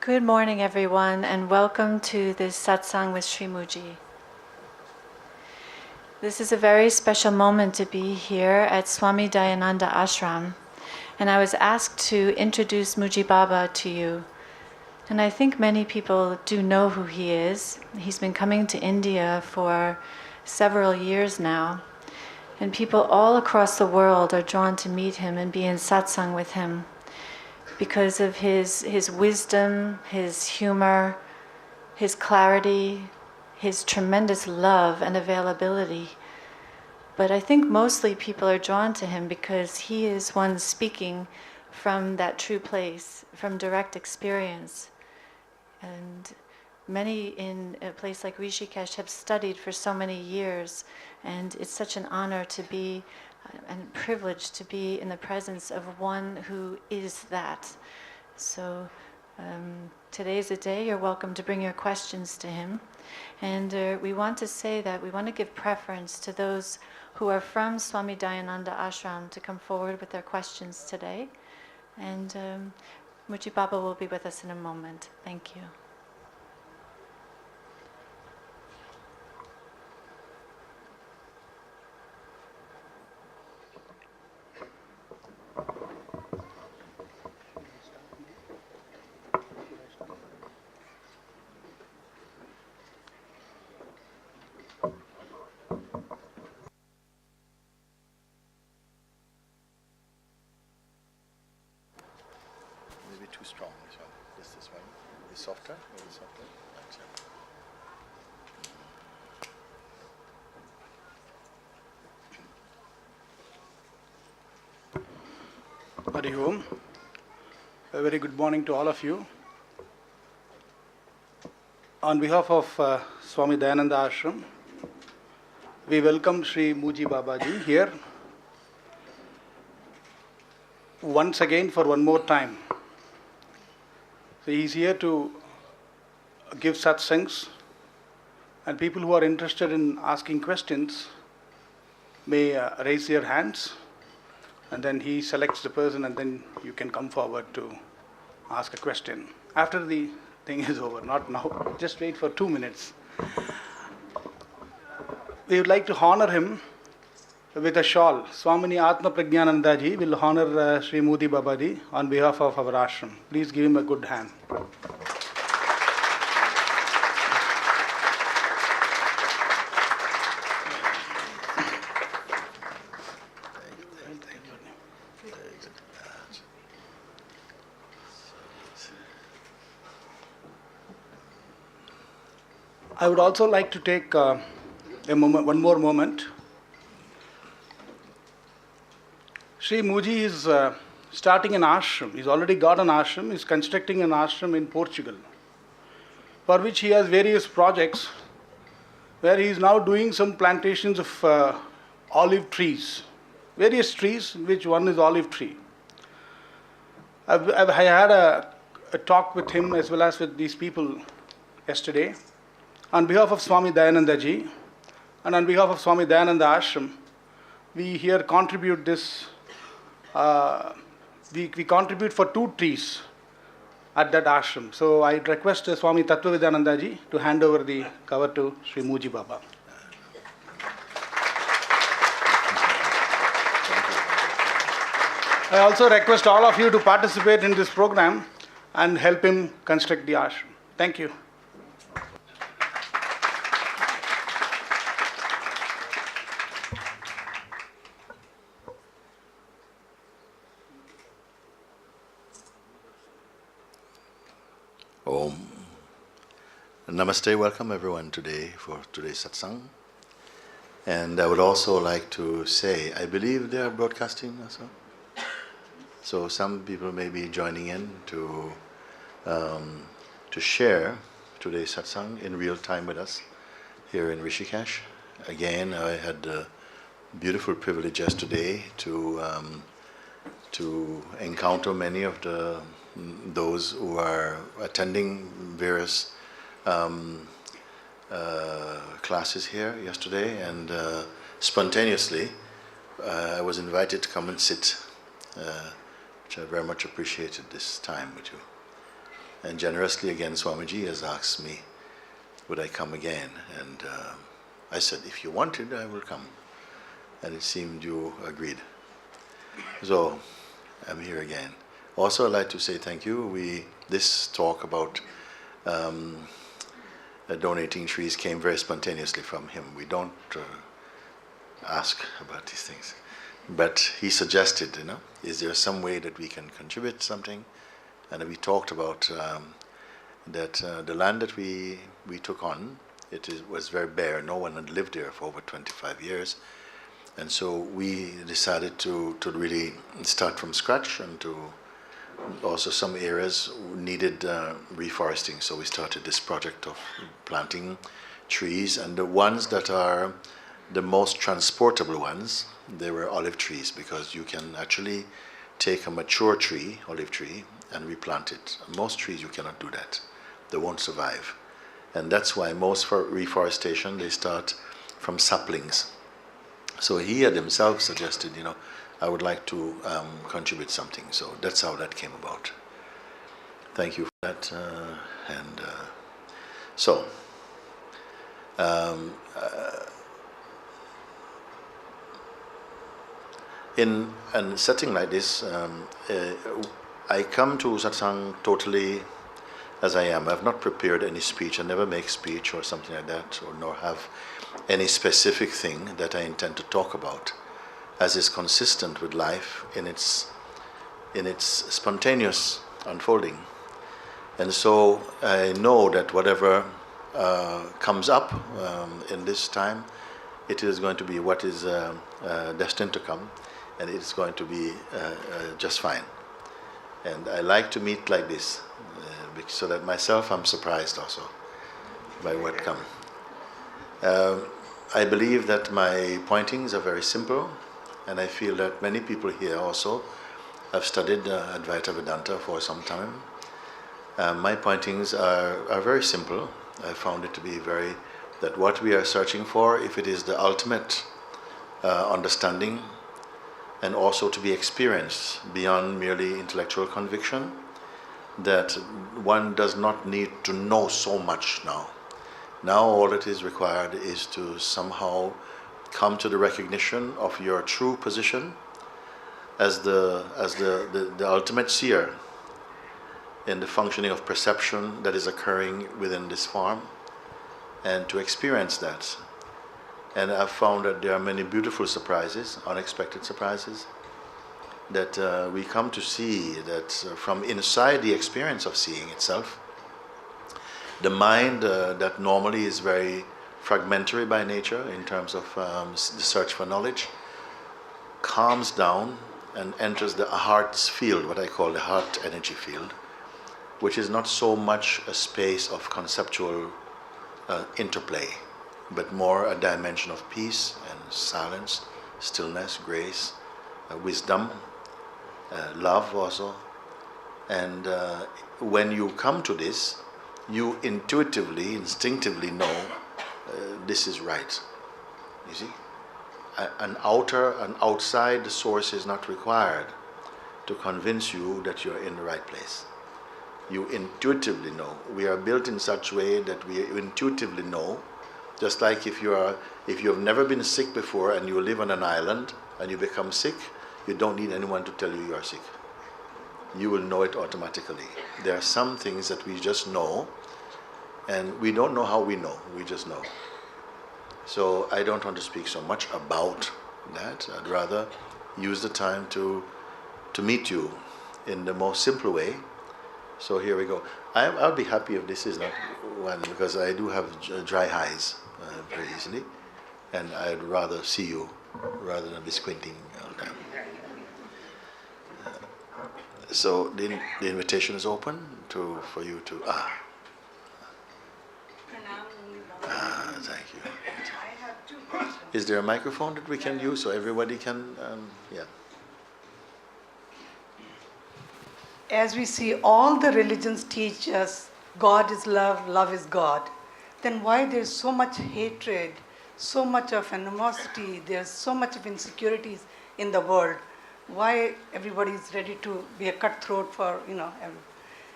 Good morning, everyone, and welcome to this satsang with Sri Muji. This is a very special moment to be here at Swami Dayananda Ashram, and I was asked to introduce Muji Baba to you. And I think many people do know who he is. He's been coming to India for several years now, and people all across the world are drawn to meet him and be in satsang with him because of his wisdom, his humor, his clarity, his tremendous love and availability. But I think mostly people are drawn to him because he is one speaking from that true place, from direct experience. And many in a place like Rishikesh have studied for so many years, and it's such an honor to be and privilege to be in the presence of one who is that. So today's a day you're welcome to bring your questions to him. And we want to say that we want to give preference to those who are from Swami Dayananda Ashram to come forward with their questions today. And Muji Baba will be with us in a moment. Thank you. Maybe too strong, this one. This one. Maybe softer, maybe softer. Hari Om. A very good morning to all of you. On behalf of Swami Dayananda Ashram, we welcome Sri Muji Babaji here once again for one more time. So he is here to give satsangs, and people who are interested in asking questions may raise their hands, and then he selects the person, and then you can come forward to ask a question. After the thing is over, not now, just wait for 2 minutes. We would like to honor him with a shawl. Swamini Atma Prajnananda ji will honor Sri Muji Babaji on behalf of our ashram. Please give him a good hand. I would also like to take one more moment. Sri Muji is starting an ashram. He's already got an ashram. He's constructing an ashram in Portugal, for which he has various projects, where he is now doing some plantations of olive trees, various trees, which one is olive tree. I had a talk with him as well as with these people yesterday. On behalf of Swami Dayananda ji and on behalf of Swami Dayananda Ashram, we here contribute this. We contribute for 2 trees at that ashram. So I request Swami Tattvavidananda ji to hand over the cover to Sri Muji Baba. I also request all of you to participate in this program and help him construct the ashram. Thank you. Om. Namaste, welcome everyone today for today's satsang. And I would also like to say, I believe they are broadcasting also. So some people may be joining in to share today's satsang in real time with us here in Rishikesh. Again, I had the beautiful privilege yesterday to encounter many of those who are attending various classes here yesterday, and spontaneously I was invited to come and sit, which I very much appreciated this time with you. And generously again, Swamiji has asked me, would I come again? And I said, if you wanted, I will come. And it seemed you agreed. So I'm here again. Also, I'd like to say thank you. This talk about donating trees came very spontaneously from him. We don't ask about these things. But he suggested, is there some way that we can contribute something? And we talked about that the land that we took on, was very bare. No one had lived there for over 25 years. And so we decided to really start from scratch, and to also some areas needed reforesting. So we started this project of planting trees, and the ones that are the most transportable ones, they were olive trees, because you can actually take a mature tree, olive tree, and replant it. Most trees you cannot do that. They won't survive. And that's why most for reforestation, they start from saplings. So he had himself suggested, I would like to contribute something. So that's how that came about. Thank you for that. In a setting like this, I come to satsang totally as I am. I've not prepared any speech. I never make speech or something like that, or nor have any specific thing that I intend to talk about, as is consistent with life in its spontaneous unfolding. And so I know that whatever comes up in this time, it is going to be what is destined to come, and it is going to be just fine. And I like to meet like this, so that myself I'm surprised also by what comes. I believe that my pointings are very simple, and I feel that many people here also have studied Advaita Vedanta for some time. My pointings are very simple. I found it to be that what we are searching for, if it is the ultimate understanding, and also to be experienced beyond merely intellectual conviction, that one does not need to know so much now. Now all that is required is to somehow come to the recognition of your true position as the ultimate seer in the functioning of perception that is occurring within this form, and to experience that. And I've found that there are many beautiful surprises, unexpected surprises, that we come to see that from inside the experience of seeing itself, the mind that normally is very fragmentary by nature in terms of the search for knowledge, calms down and enters the heart's field, what I call the heart energy field, which is not so much a space of conceptual interplay, but more a dimension of peace and silence, stillness, grace, wisdom, love also. And when you come to this, you intuitively, instinctively know this is right. You see? An outside source is not required to convince you that you're in the right place. You intuitively know. We are built in such a way that we intuitively know. Just like if you have never been sick before and you live on an island and you become sick, you don't need anyone to tell you you are sick. You will know it automatically. There are some things that we just know, and we don't know how we know, we just know. So I don't want to speak so much about that. I'd rather use the time to meet you in the most simple way. So here we go. I'll be happy if this is not one, because I do have dry eyes very easily, and I'd rather see you rather than be squinting all the time. So the invitation is open for you to thank you. I have two questions. Is there a microphone that we can use so everybody can? As we see, all the religions teach us God is love, love is God. Then why there's so much hatred, so much of animosity, there's so much of insecurities in the world? Why everybody is ready to be a cutthroat for,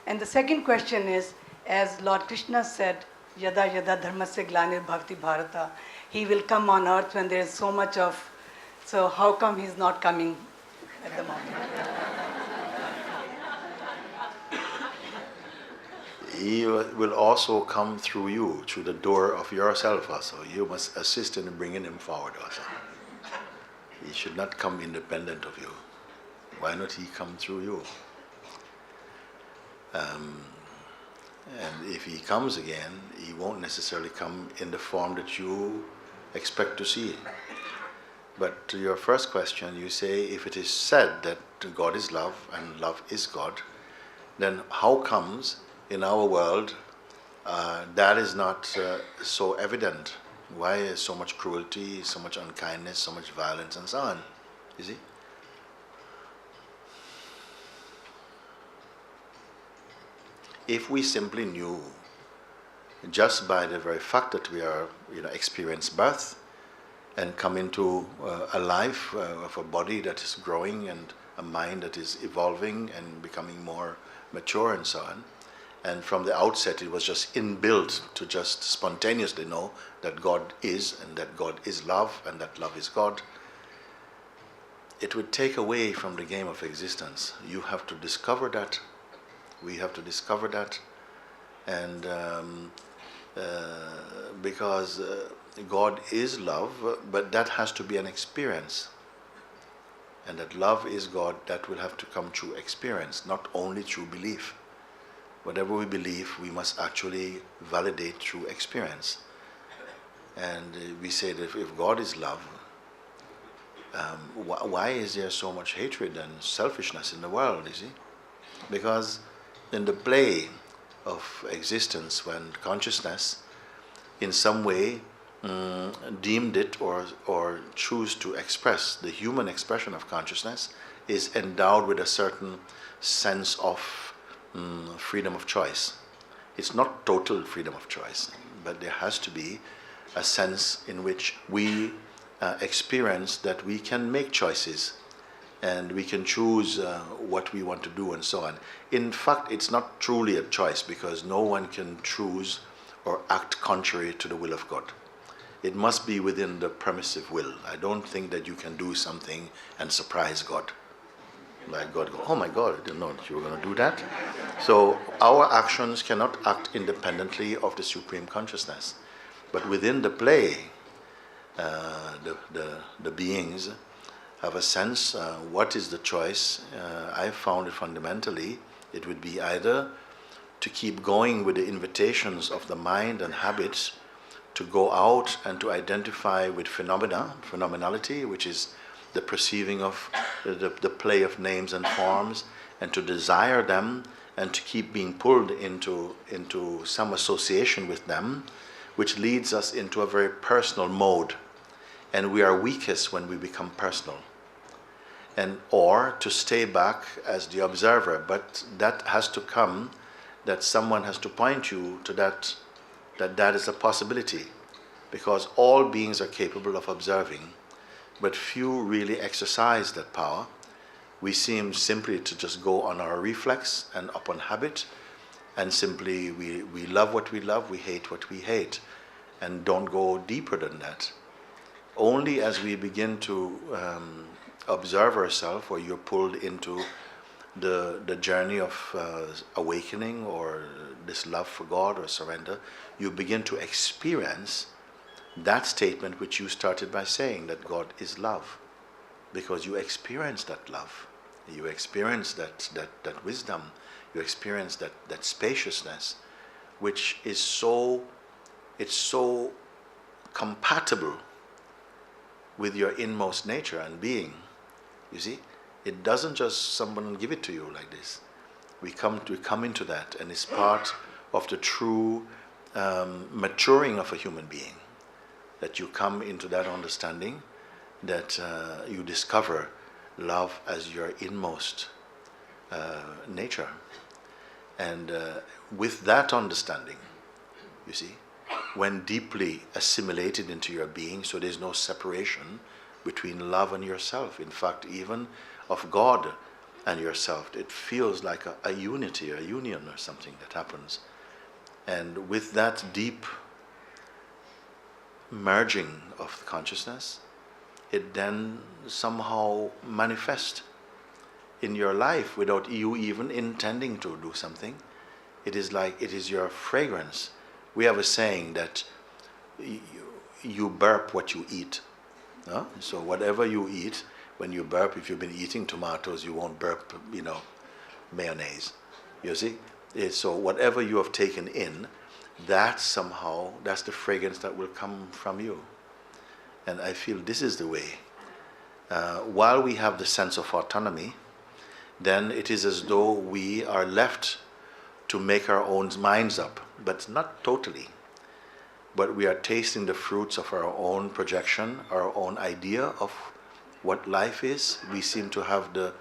And the second question is, as Lord Krishna said, Yada Yada Dharmasya Glanir Bhavati Bharata, he will come on earth when there is so much of, so how come he's not coming at the moment? He will also come through you, through the door of yourself also. You must assist in bringing him forward also. He should not come independent of you. Why not he come through you? And if he comes again, he won't necessarily come in the form that you expect to see. But to your first question, you say, if it is said that God is love and love is God, then how comes in our world that is not so evident? Why is so much cruelty, so much unkindness, so much violence, and so on? You see? If we simply knew, just by the very fact that we are, experience birth and come into a life of a body that is growing and a mind that is evolving and becoming more mature and so on, and from the outset it was just inbuilt to just spontaneously know that God is, and that God is love, and that love is God, it would take away from the game of existence. You have to discover that. We have to discover that, and because God is love, but that has to be an experience, and that love is God, that will have to come through experience, not only through belief. Whatever we believe, we must actually validate through experience. And we say that if God is love, why is there so much hatred and selfishness in the world, you see? Because in the play of existence, when consciousness in some way deemed it or choose to express, the human expression of consciousness is endowed with a certain sense of freedom of choice. It's not total freedom of choice, but there has to be a sense in which we experience that we can make choices and we can choose what we want to do and so on. In fact, it's not truly a choice, because no one can choose or act contrary to the will of God. It must be within the permissive will. I don't think that you can do something and surprise God. Like God go, oh my God, I didn't know that you were going to do that. So our actions cannot act independently of the Supreme Consciousness. But within the play, the beings have a sense, what is the choice? I found it fundamentally, it would be either to keep going with the invitations of the mind and habits to go out and to identify with phenomenality, which is the perceiving of the play of names and forms, and to desire them and to keep being pulled into some association with them, which leads us into a very personal mode. And we are weakest when we become personal. Or to stay back as the observer, but that has to come, that someone has to point you to that is a possibility, because all beings are capable of observing, but few really exercise that power. We seem simply to just go on our reflex and upon habit, and simply we love what we love, we hate what we hate, and don't go deeper than that. Only as we begin to observe ourselves, or you're pulled into the journey of awakening or this love for God or surrender, you begin to experience that statement which you started by saying, that God is love, because you experience that love, you experience that wisdom, you experience that spaciousness, which is so compatible with your inmost nature and being. You see, it doesn't just someone give it to you like this. We come into that, and it's part of the true maturing of a human being, that you come into that understanding, that you discover love as your inmost nature. And with that understanding, you see, when deeply assimilated into your being, so there's no separation between love and yourself. In fact, even of God, and yourself. It feels like a unity, a union or something that happens. And with that deep merging of the consciousness, it then somehow manifests in your life without you even intending to do something. It is like it is your fragrance. We have a saying that you burp what you eat. No? So whatever you eat, when you burp, if you've been eating tomatoes, you won't burp, mayonnaise. You see? So whatever you have taken in, that's the fragrance that will come from you. And I feel this is the way. While we have the sense of autonomy, then it is as though we are left to make our own minds up, but not totally. But we are tasting the fruits of our own projection, our own idea of what life is. We seem to have the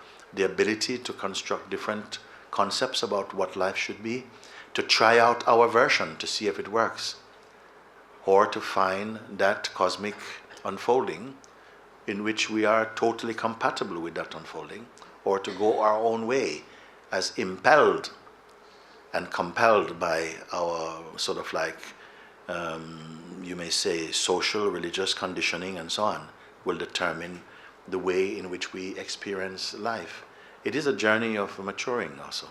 ability to construct different concepts about what life should be, to try out our version to see if it works, or to find that cosmic unfolding in which we are totally compatible with that unfolding, or to go our own way as impelled and compelled by our sort of like, you may say, social, religious conditioning and so on, will determine the way in which we experience life. It is a journey of maturing also.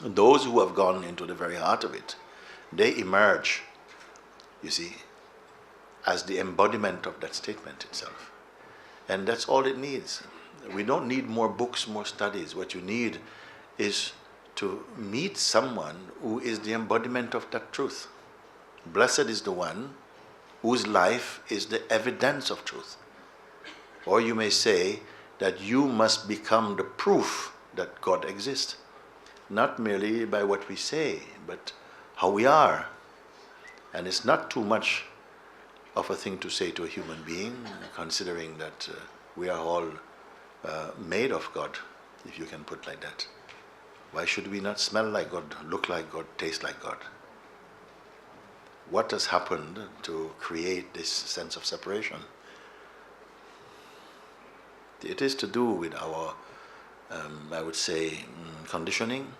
Those who have gone into the very heart of it, they emerge, you see, as the embodiment of that statement itself. And that's all it needs. We don't need more books, more studies. What you need is to meet someone who is the embodiment of that truth. Blessed is the one whose life is the evidence of truth. Or you may say that you must become the proof that God exists. Not merely by what we say, but how we are. And it's not too much of a thing to say to a human being, considering that we are all made of God, if you can put like that. Why should we not smell like God, look like God, taste like God? What has happened to create this sense of separation? It is to do with our, I would say, conditioning,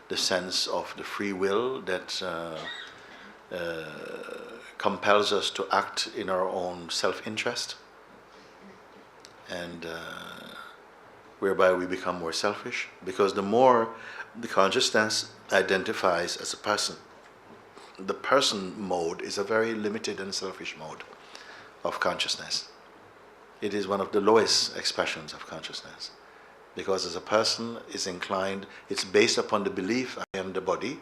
the sense of the free will that compels us to act in our own self-interest, and whereby we become more selfish, because the more the consciousness identifies as a person, the person mode is a very limited and selfish mode of consciousness. It is one of the lowest expressions of consciousness, because as a person is inclined, it's based upon the belief I am the body,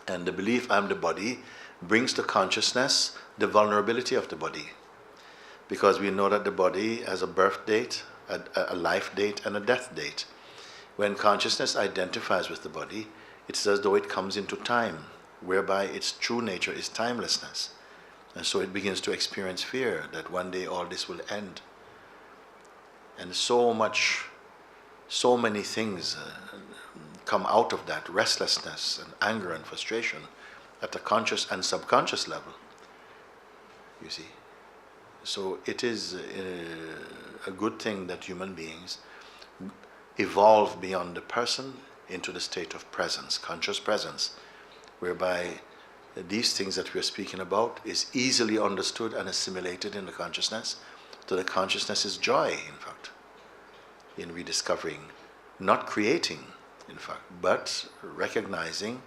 and the belief I am the body brings to consciousness the vulnerability of the body, because we know that the body has a birth date, a life date, and a death date. When consciousness identifies with the body, it's as though it comes into time, whereby its true nature is timelessness. And so it begins to experience fear that one day all this will end. And so many things come out of that, restlessness and anger and frustration at the conscious and subconscious level, you see. So it is a good thing that human beings evolve beyond the person into the state of presence, conscious presence, whereby these things that we are speaking about is easily understood and assimilated in the consciousness. So the consciousness is joy, in fact, in rediscovering, not creating, in fact, but recognizing,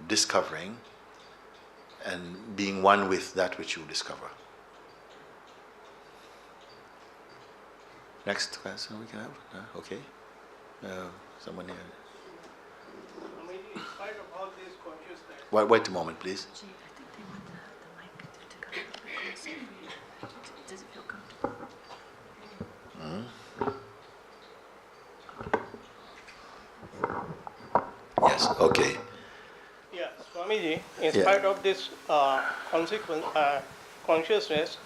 discovering, and being one with that which you discover. Next question we can have? Okay. Someone here. In spite of all this consciousness, Wait a moment, please. Gee, I think they want the mic to come a bit closer. Does it feel comfortable? Yes, okay. yeah, Swamiji, in spite of this consciousness,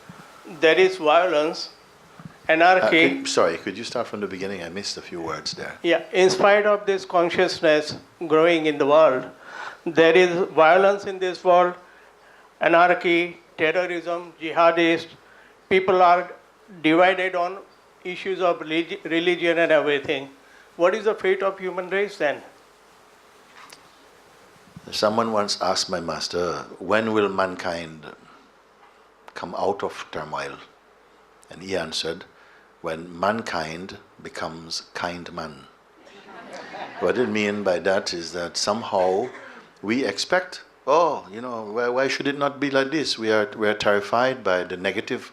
there is violence, anarchy. Could you start from the beginning? I missed a few words there. Yeah, in spite of this consciousness growing in the world, there is violence in this world, anarchy, terrorism, jihadists. People are divided on issues of religion and everything, what is the fate of human race then? Someone once asked my master, when will mankind come out of turmoil? And he answered, when mankind becomes kind man. What it means by that is that somehow we expect, why should it not be like this? We are terrified by the negative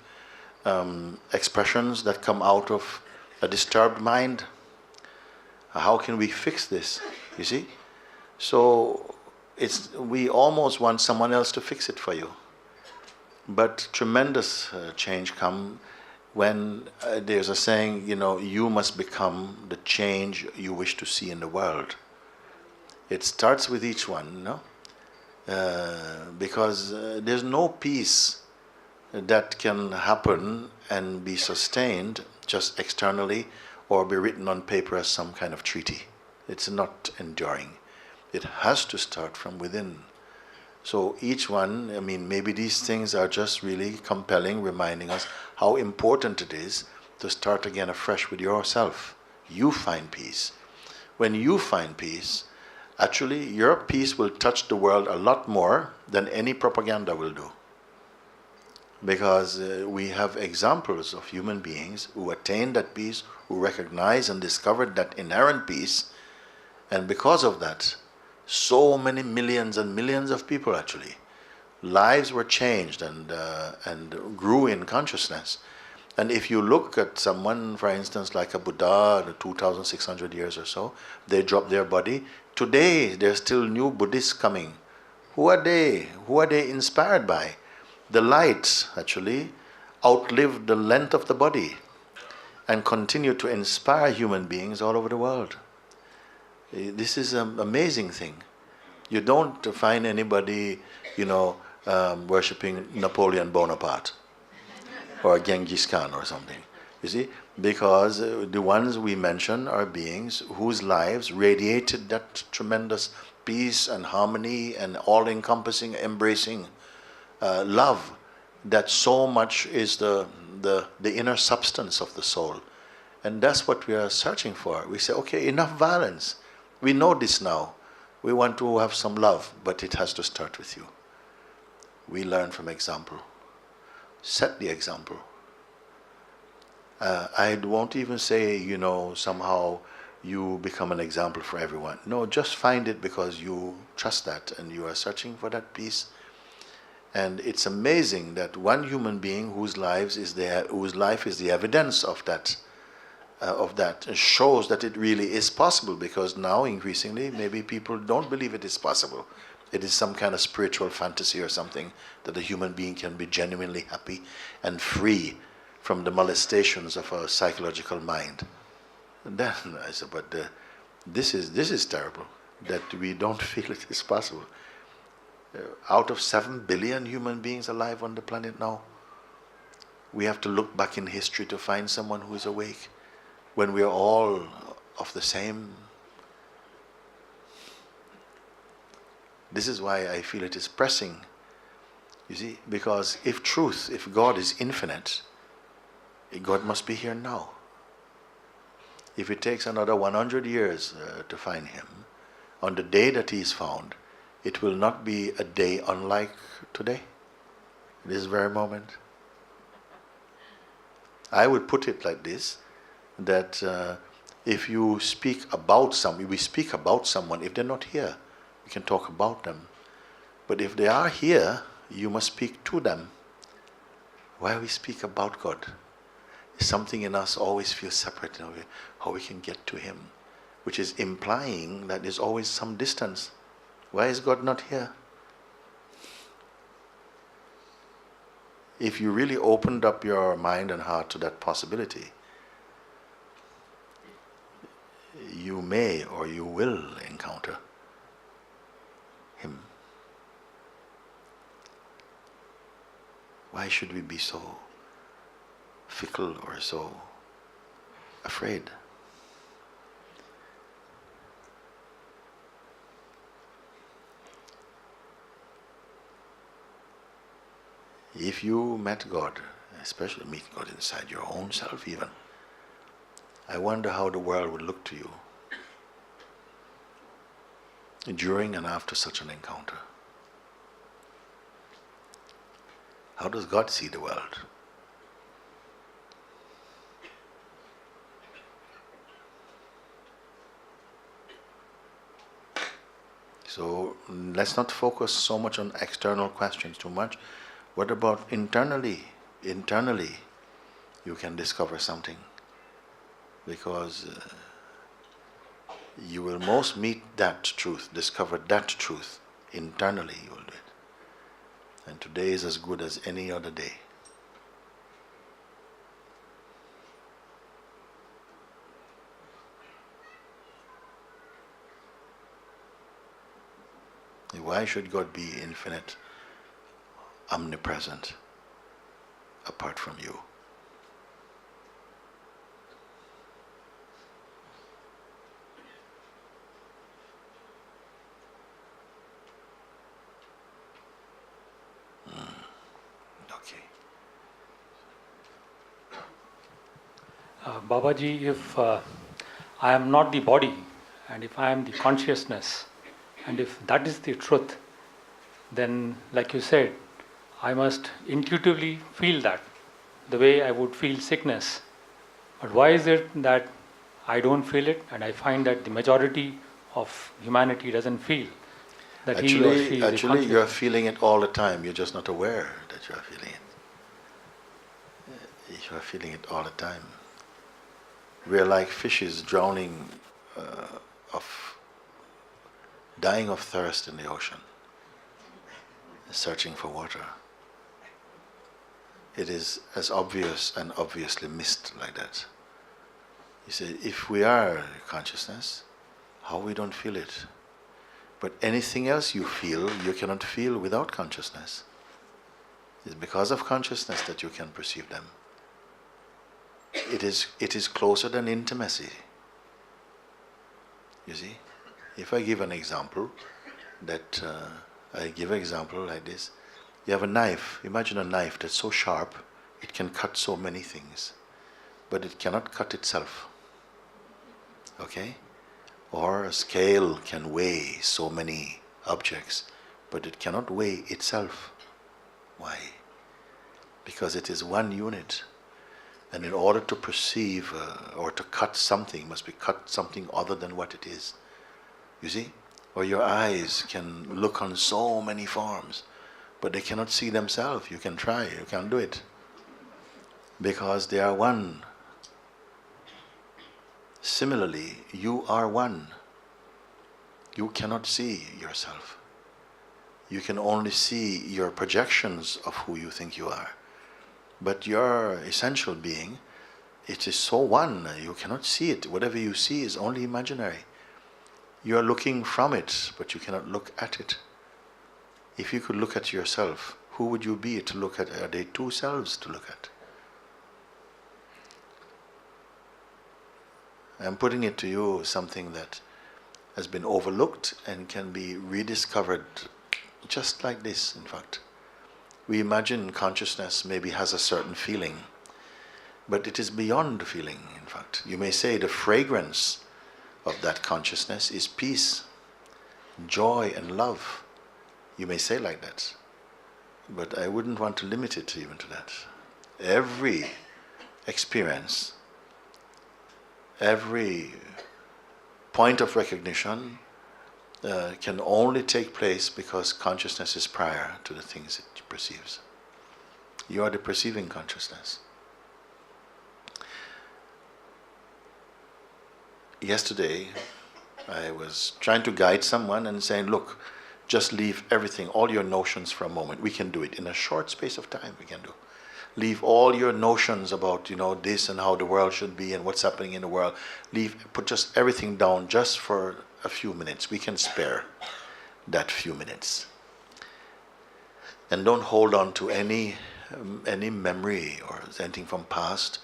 expressions that come out of a disturbed mind. How can we fix this? You see? So we almost want someone else to fix it for you. But tremendous change come when there's a saying, you must become the change you wish to see in the world. It starts with each one, because there's no peace that can happen and be sustained just externally or be written on paper as some kind of treaty. It's not enduring. It has to start from within. So each one, maybe these things are just really compelling, reminding us how important it is to start again afresh with yourself. You find peace. When you find peace, actually your peace will touch the world a lot more than any propaganda will do. Because we have examples of human beings who attained that peace, who recognized and discovered that inherent peace, and because of that, so many millions and millions of people actually, lives were changed and grew in consciousness. And if you look at someone, for instance, like a Buddha, 2,600 years or so, they dropped their body. Today, there's still new Buddhists coming. Who are they? Who are they inspired by? The lights, actually, outlived the length of the body and continue to inspire human beings all over the world. This is an amazing thing. You don't find anybody, worshipping Napoleon Bonaparte or Genghis Khan or something. You see, because the ones we mention are beings whose lives radiated that tremendous peace and harmony and all-encompassing, embracing love that so much is the inner substance of the soul. And that's what we are searching for. We say, okay, enough violence. We know this now. We want to have some love, but it has to start with you. We learn from example. Set the example. I won't even say, somehow you become an example for everyone. No, just find it because you trust that and you are searching for that peace. And it's amazing that one human being whose life is the evidence of that shows that it really is possible, because now increasingly maybe people don't believe it is possible. It is some kind of spiritual fantasy or something that a human being can be genuinely happy and free from the molestations of a psychological mind. And then I said, but this is terrible that we don't feel it is possible. Out of 7 billion human beings alive on the planet now, we have to look back in history to find someone who is awake. When we are all of the same. This is why I feel it is pressing, you see, because if God is infinite, God must be here now. If it takes another 100 years to find him, on the day that he is found, it will not be a day unlike today, this very moment. I would put it like this, that if you speak about we speak about someone, if they're not here, we can talk about them. But if they are here, you must speak to them. Why we speak about God? Something in us always feels separate, how we can get to him, which is implying that there's always some distance. Why is God not here? If you really opened up your mind and heart to that possibility, you may or you will encounter him. Why should we be so fickle or so afraid? If you met God, especially meet God inside your own self even, I wonder how the world would look to you during and after such an encounter. How does God see the world? So let's not focus so much on external questions too much. What about internally? Internally, you can discover something, because you will most meet that truth, discover that truth internally. You will do it, and today is as good as any other day. Why should God be infinite, omnipresent, apart from you? Okay. Babaji, if I am not the body, and if I am the consciousness, and if that is the truth, then, like you said, I must intuitively feel that, the way I would feel sickness. But why is it that I don't feel it, and I find that the majority of humanity doesn't feel that he or she is a Actually, you are conscious? feeling it all the time. You're just not aware that you are feeling it. You are feeling it all the time. We are like fishes drowning, dying of thirst in the ocean, searching for water. It is as obvious and obviously missed like that. You say, if we are consciousness, how we don't feel it? But anything else you feel, you cannot feel without consciousness. It's because of consciousness that you can perceive them. It is closer than intimacy. You see? If I give an example, I give an example like this. You have a knife. Imagine a knife that's so sharp, it can cut so many things, but it cannot cut itself. Okay? Or a scale can weigh so many objects, but it cannot weigh itself. Why? Because it is one unit. And in order to perceive or to cut something, must be cut something other than what it is. You see? Or your eyes can look on so many forms, but they cannot see themselves. You can try, you can't do it. Because they are one. Similarly, you are one. You cannot see yourself. You can only see your projections of who you think you are. But your essential being, it is so one, you cannot see it. Whatever you see is only imaginary. You are looking from it, but you cannot look at it. If you could look at yourself, who would you be to look at? Are they two selves to look at? I'm putting it to you something that has been overlooked and can be rediscovered just like this, in fact. We imagine consciousness maybe has a certain feeling, but it is beyond the feeling, in fact. You may say the fragrance of that consciousness is peace, joy and love. You may say like that, but I wouldn't want to limit it even to that. Every experience, every point of recognition can only take place because consciousness is prior to the things it perceives. You are the perceiving consciousness. Yesterday, I was trying to guide someone and saying, look, just leave everything, all your notions for a moment. We can do it in a short space of time. We can do. Leave all your notions about, this and how the world should be and what's happening in the world. Put just everything down just for a few minutes. We can spare that few minutes. And don't hold on to any memory or anything from past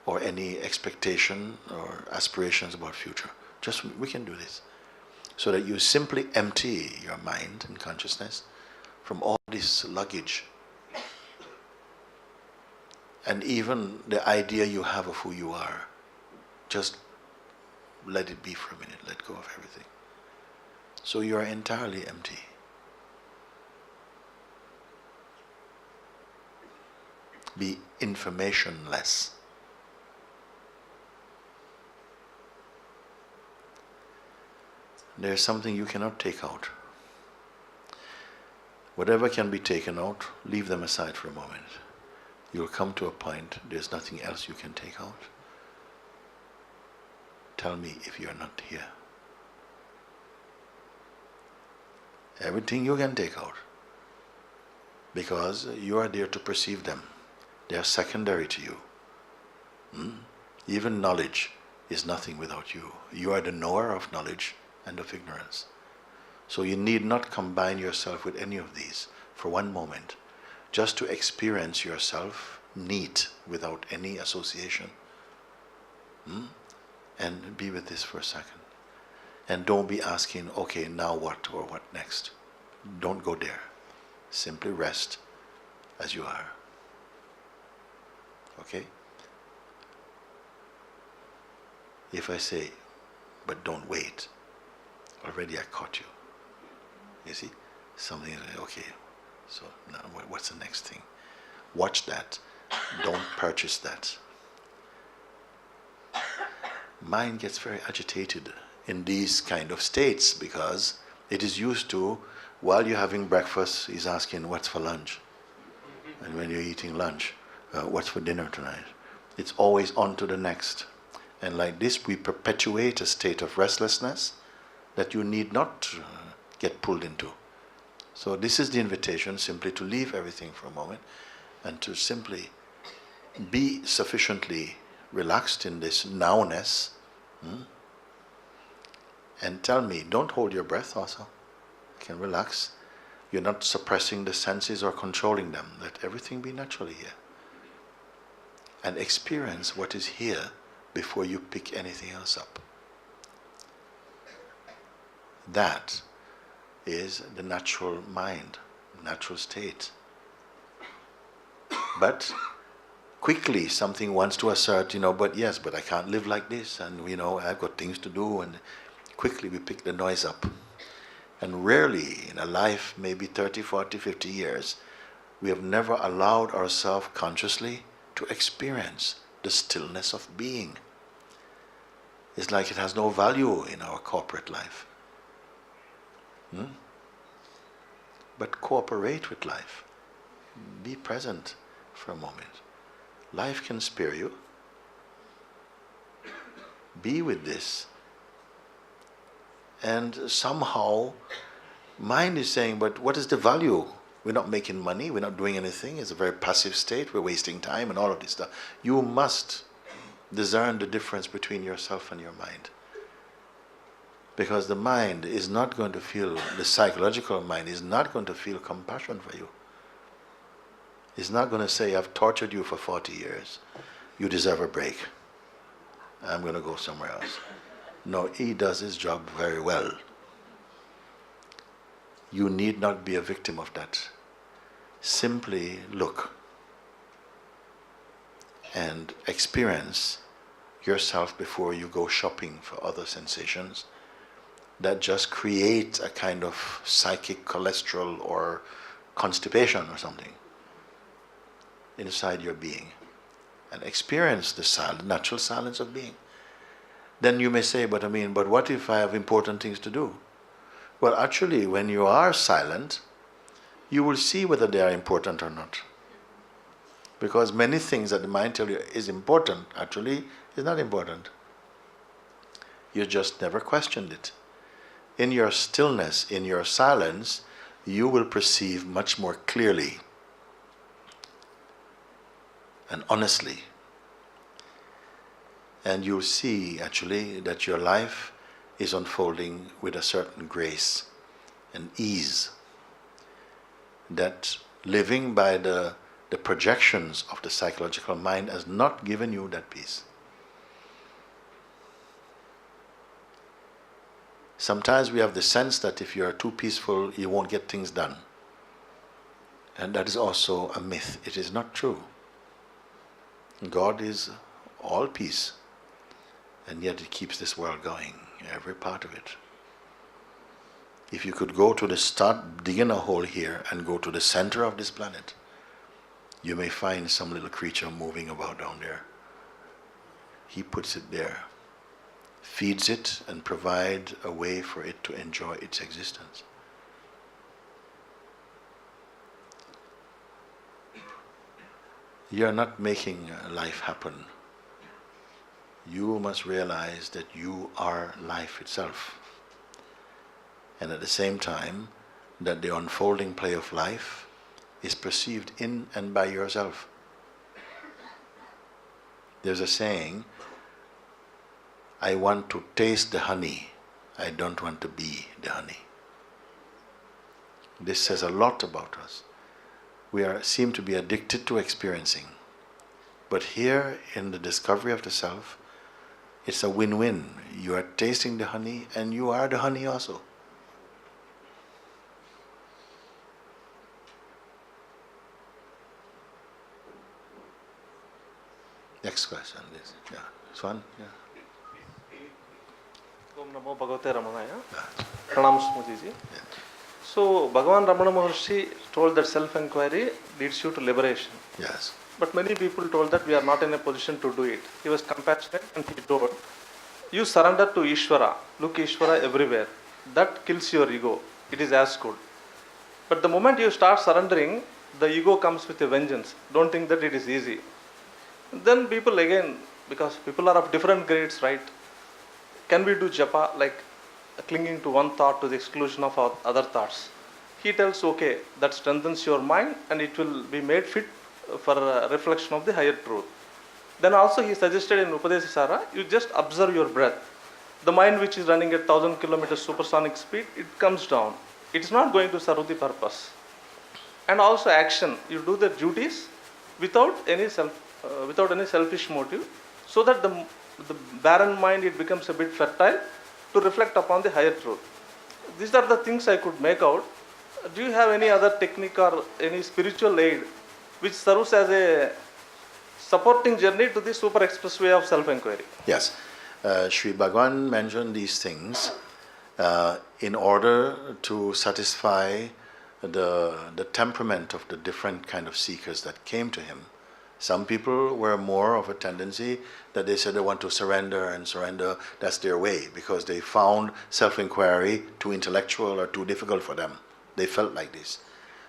or any expectation or aspirations about future. Just we can do this. So that you simply empty your mind and consciousness from all this luggage. And even the idea you have of who you are. Just let it be for a minute. Let go of everything. So you are entirely empty. Be informationless. There is something you cannot take out. Whatever can be taken out, leave them aside for a moment. You'll come to a point, there's nothing else you can take out. Tell me if you're not here. Everything you can take out. Because you are there to perceive them. They are secondary to you. Even knowledge is nothing without you. You are the knower of knowledge and of ignorance. So you need not combine yourself with any of these for one moment, just to experience yourself neat without any association. And be with this for a second. And don't be asking, okay, now what or what next? Don't go there. Simply rest as you are. Okay? If I say, but don't wait, already I caught you. You see? Something like, okay, so now what's the next thing? Watch that. Don't purchase that. Mind gets very agitated in these kind of states because it is used to, while you're having breakfast, is asking, what's for lunch? And when you're eating lunch, what's for dinner tonight? It's always on to the next. And like this, we perpetuate a state of restlessness that you need not get pulled into. So this is the invitation, simply to leave everything for a moment and to simply be sufficiently relaxed in this nowness. And tell me, don't hold your breath also. You can relax. You're not suppressing the senses or controlling them. Let everything be naturally here. And experience what is here before you pick anything else up. That is the natural mind, natural state. But quickly something wants to assert, but yes, but I can't live like this, and I've got things to do, and quickly we pick the noise up. And rarely in a life, maybe 30, 40, 50 years, we have never allowed ourselves consciously to experience the stillness of being. It's like it has no value in our corporate life. But cooperate with life. Be present for a moment. Life can spare you. Be with this. And somehow, mind is saying, but what is the value? We're not making money, we're not doing anything, it's a very passive state, we're wasting time and all of this stuff. You must discern the difference between yourself and your mind. Because the mind is not going to feel, the psychological mind is not going to feel compassion for you. It's not going to say, I've tortured you for 40 years, you deserve a break. I'm going to go somewhere else. No, he does his job very well. You need not be a victim of that. Simply look and experience yourself before you go shopping for other sensations that just create a kind of psychic cholesterol or constipation or something inside your being. And experience the natural silence of being. Then you may say, but what if I have important things to do? Well, actually, when you are silent, you will see whether they are important or not. Because many things that the mind tells you is important, actually is not important. You just never questioned it. In your stillness, in your silence, you will perceive much more clearly and honestly. And you'll see, actually, that your life is unfolding with a certain grace and ease. That living by the projections of the psychological mind has not given you that peace. Sometimes we have the sense that if you are too peaceful, you won't get things done. And that is also a myth. It is not true. God is all peace. and yet it keeps this world going, every part of it. If you could go to the start, digging a hole here and go to the center of this planet, you may find some little creature moving about down there. He puts it there, feeds it, and provides a way for it to enjoy its existence. You're not making life happen. You must realize that you are life itself. And at the same time, that the unfolding play of life is perceived in and by yourself. There's a saying, I want to taste the honey, I don't want to be the honey. This says a lot about us. We seem to be addicted to experiencing. But here in the discovery of the self, it's a win-win. You are tasting the honey and you are the honey also. Next question, please. Yeah. Swan? Yeah. Om Namo Bhagavate Ramanaya. Pranam Smoothiji. So, Bhagavan Ramana Maharshi told that self-inquiry leads you to liberation. Yes. But many people told that we are not in a position to do it. He was compassionate and he told, you surrender to Ishvara. Look Ishvara everywhere. That kills your ego. It is as good. But the moment you start surrendering, the ego comes with a vengeance. Don't think that it is easy. Then people again, because people are of different grades, right? Can we do japa, like clinging to one thought to the exclusion of other thoughts? He tells, okay, that strengthens your mind and it will be made fit for a reflection of the higher truth. Then also he suggested in Upadesasara, you just observe your breath. The mind which is running at 1000 kilometers supersonic speed, it comes down. It's not going to serve the purpose. And also action, you do the duties without any selfish motive, so that the barren mind, it becomes a bit fertile to reflect upon the higher truth. These are the things I could make out. Do you have any other technique or any spiritual aid which serves as a supporting journey to the super expressway of self-inquiry? Yes. Sri Bhagavan mentioned these things in order to satisfy the temperament of the different kind of seekers that came to him. Some people were more of a tendency that they said they want to surrender, and surrender, that's their way, because they found self-inquiry too intellectual or too difficult for them. They felt like this.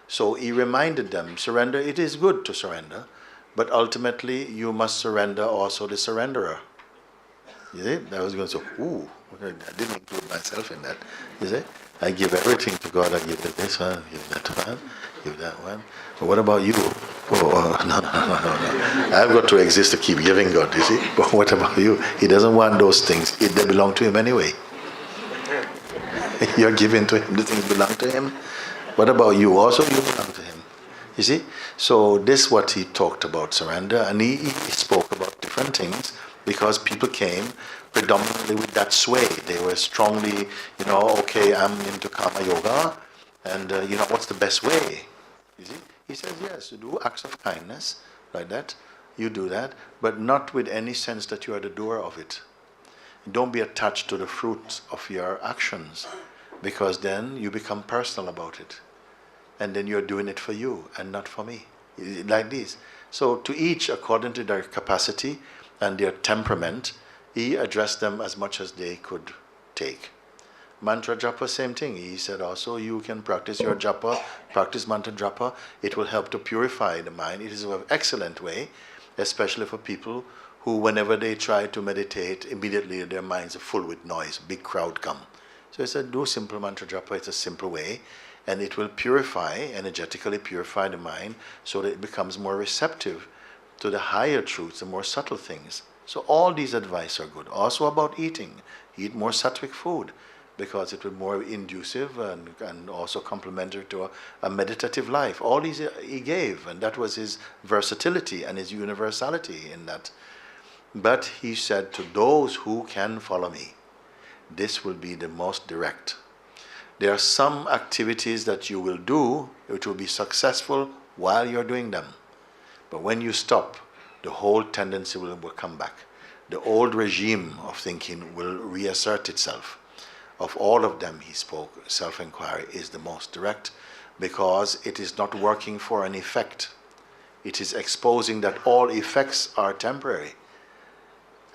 So he reminded them, surrender, it is good to surrender, but ultimately you must surrender also the surrenderer. You see? I was going to say, ooh, I didn't include myself in that. You see? I give everything to God, I give it this one, give that one, give that one. But what about you? Oh, no. I've got to exist to keep giving God, you see? But what about you? He doesn't want those things. They belong to him anyway. You're giving to him, the things belong to him. What about you? Also, you belong to him. You see? So this is what he talked about, surrender. And he spoke about different things because people came predominantly with that sway. They were strongly, okay, I'm into karma yoga, and what's the best way? You see? He says, yes, you do acts of kindness, like that. You do that, but not with any sense that you are the doer of it. Don't be attached to the fruits of your actions, because then you become personal about it. And then you're doing it for you and not for me. Like this. So to each, according to their capacity and their temperament, he addressed them as much as they could take. Mantra japa, same thing. He said also, you can practice your japa, practice mantra japa. It will help to purify the mind. It is an excellent way, especially for people who, whenever they try to meditate, immediately their minds are full with noise, big crowd come. So he said, do simple mantra japa. It's a simple way, and it will purify, energetically purify the mind, so that it becomes more receptive to the higher truths, the more subtle things. So all these advice are good. Also about eating. Eat more sattvic food, because it will be more inducive and also complementary to a meditative life. All these he gave, and that was his versatility and his universality in that. But he said, to those who can follow me, this will be the most direct. There are some activities that you will do, which will be successful while you're doing them. But when you stop, the whole tendency will come back. the old regime of thinking will reassert itself. Of all of them he spoke, self-inquiry is the most direct because it is not working for an effect. It is exposing that all effects are temporary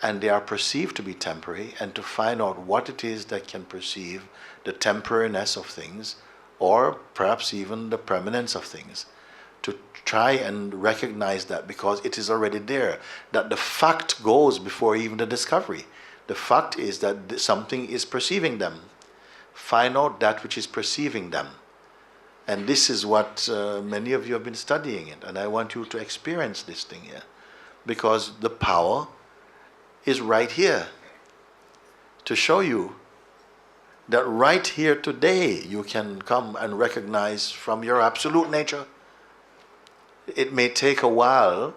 and they are perceived to be temporary, and to find out what it is that can perceive the temporariness of things or perhaps even the permanence of things. To try and recognize that because it is already there, that the fact goes before even the discovery. The fact is that something is perceiving them. Find out that which is perceiving them. And this is what many of you have been studying it, and I want you to experience this thing here. Because the power is right here to show you that right here today you can come and recognize from your absolute nature. It may take a while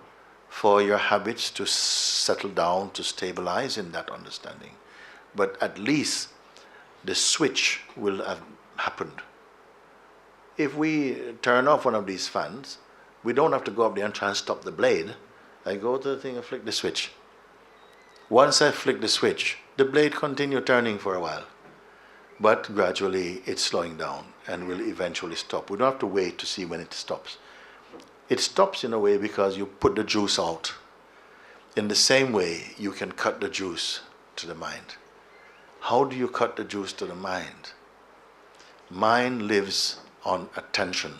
for your habits to settle down, to stabilize in that understanding, but at least the switch will have happened. If we turn off one of these fans, we don't have to go up there and try and stop the blade. I go to the thing and flick the switch. Once I flick the switch, the blade continues turning for a while. But gradually it's slowing down and will eventually stop. We don't have to wait to see when it stops. It stops in a way because you put the juice out. In the same way, you can cut the juice to the mind. How do you cut the juice to the mind? Mind lives on attention,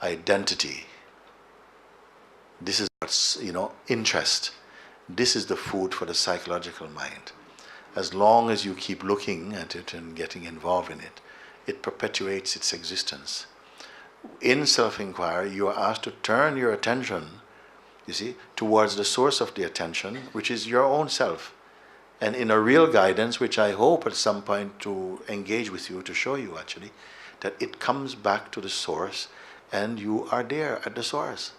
identity. This is what's, interest. This is the food for the psychological mind. As long as you keep looking at it and getting involved in it, it perpetuates its existence. In self-inquiry, you are asked to turn your attention, towards the source of the attention, which is your own self. And in a real guidance, which I hope at some point to engage with you, to show you actually, that it comes back to the source and you are there at the source.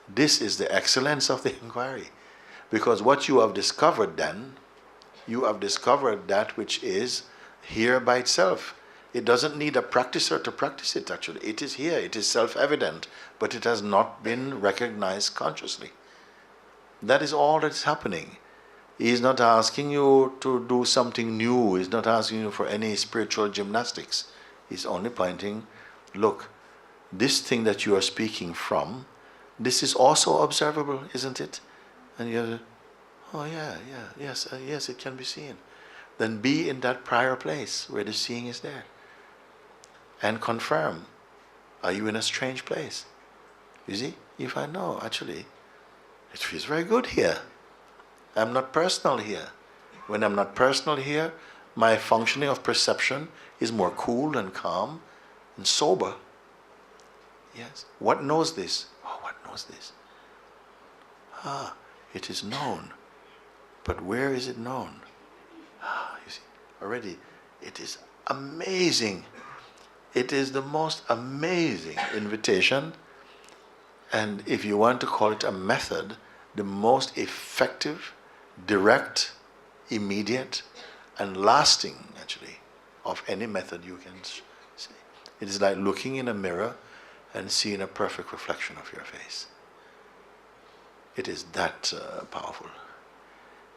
This is the excellence of the inquiry. Because what you have discovered then, you have discovered that which is here by itself. It doesn't need a practicer to practice it actually. It is here, it is self-evident, but it has not been recognized consciously. That is all that is happening. He is not asking you to do something new. He is not asking you for any spiritual gymnastics. He is only pointing, look, this thing that you are speaking from, this is also observable, isn't it? And you're, oh yes, it can be seen. Then be in that prior place where the seeing is there. And confirm, are you in a strange place? You see, you find, no, actually, it feels very good here. I'm not personal here. When I'm not personal here, my functioning of perception is more cool and calm and sober. Yes. What knows this? Oh, what knows this? Ah, it is known. But where is it known? Ah, you see, already it is amazing. It is the most amazing invitation. And if you want to call it a method, the most effective, direct, immediate, and lasting, actually, of any method you can see. It is like looking in a mirror and seeing a perfect reflection of your face. It is that powerful.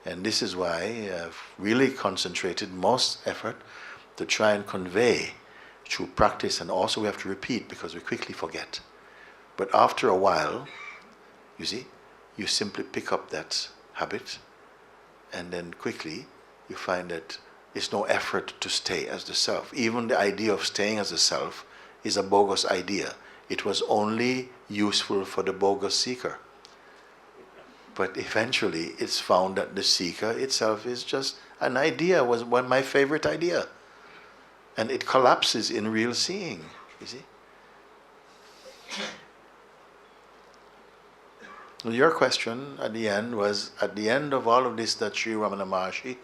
And this is why I've really concentrated most effort to try and convey through practice, and also we have to repeat because we quickly forget. But after a while, you see, you simply pick up that habit, and then quickly you find that it's no effort to stay as the self. Even the idea of staying as the self is a bogus idea. It was only useful for the bogus seeker. But eventually it's found that the seeker itself is just an idea, was one my favorite idea. And it collapses in real seeing, you see. Your question at the end was, at the end of all of this that Sri Ramana Maharshi,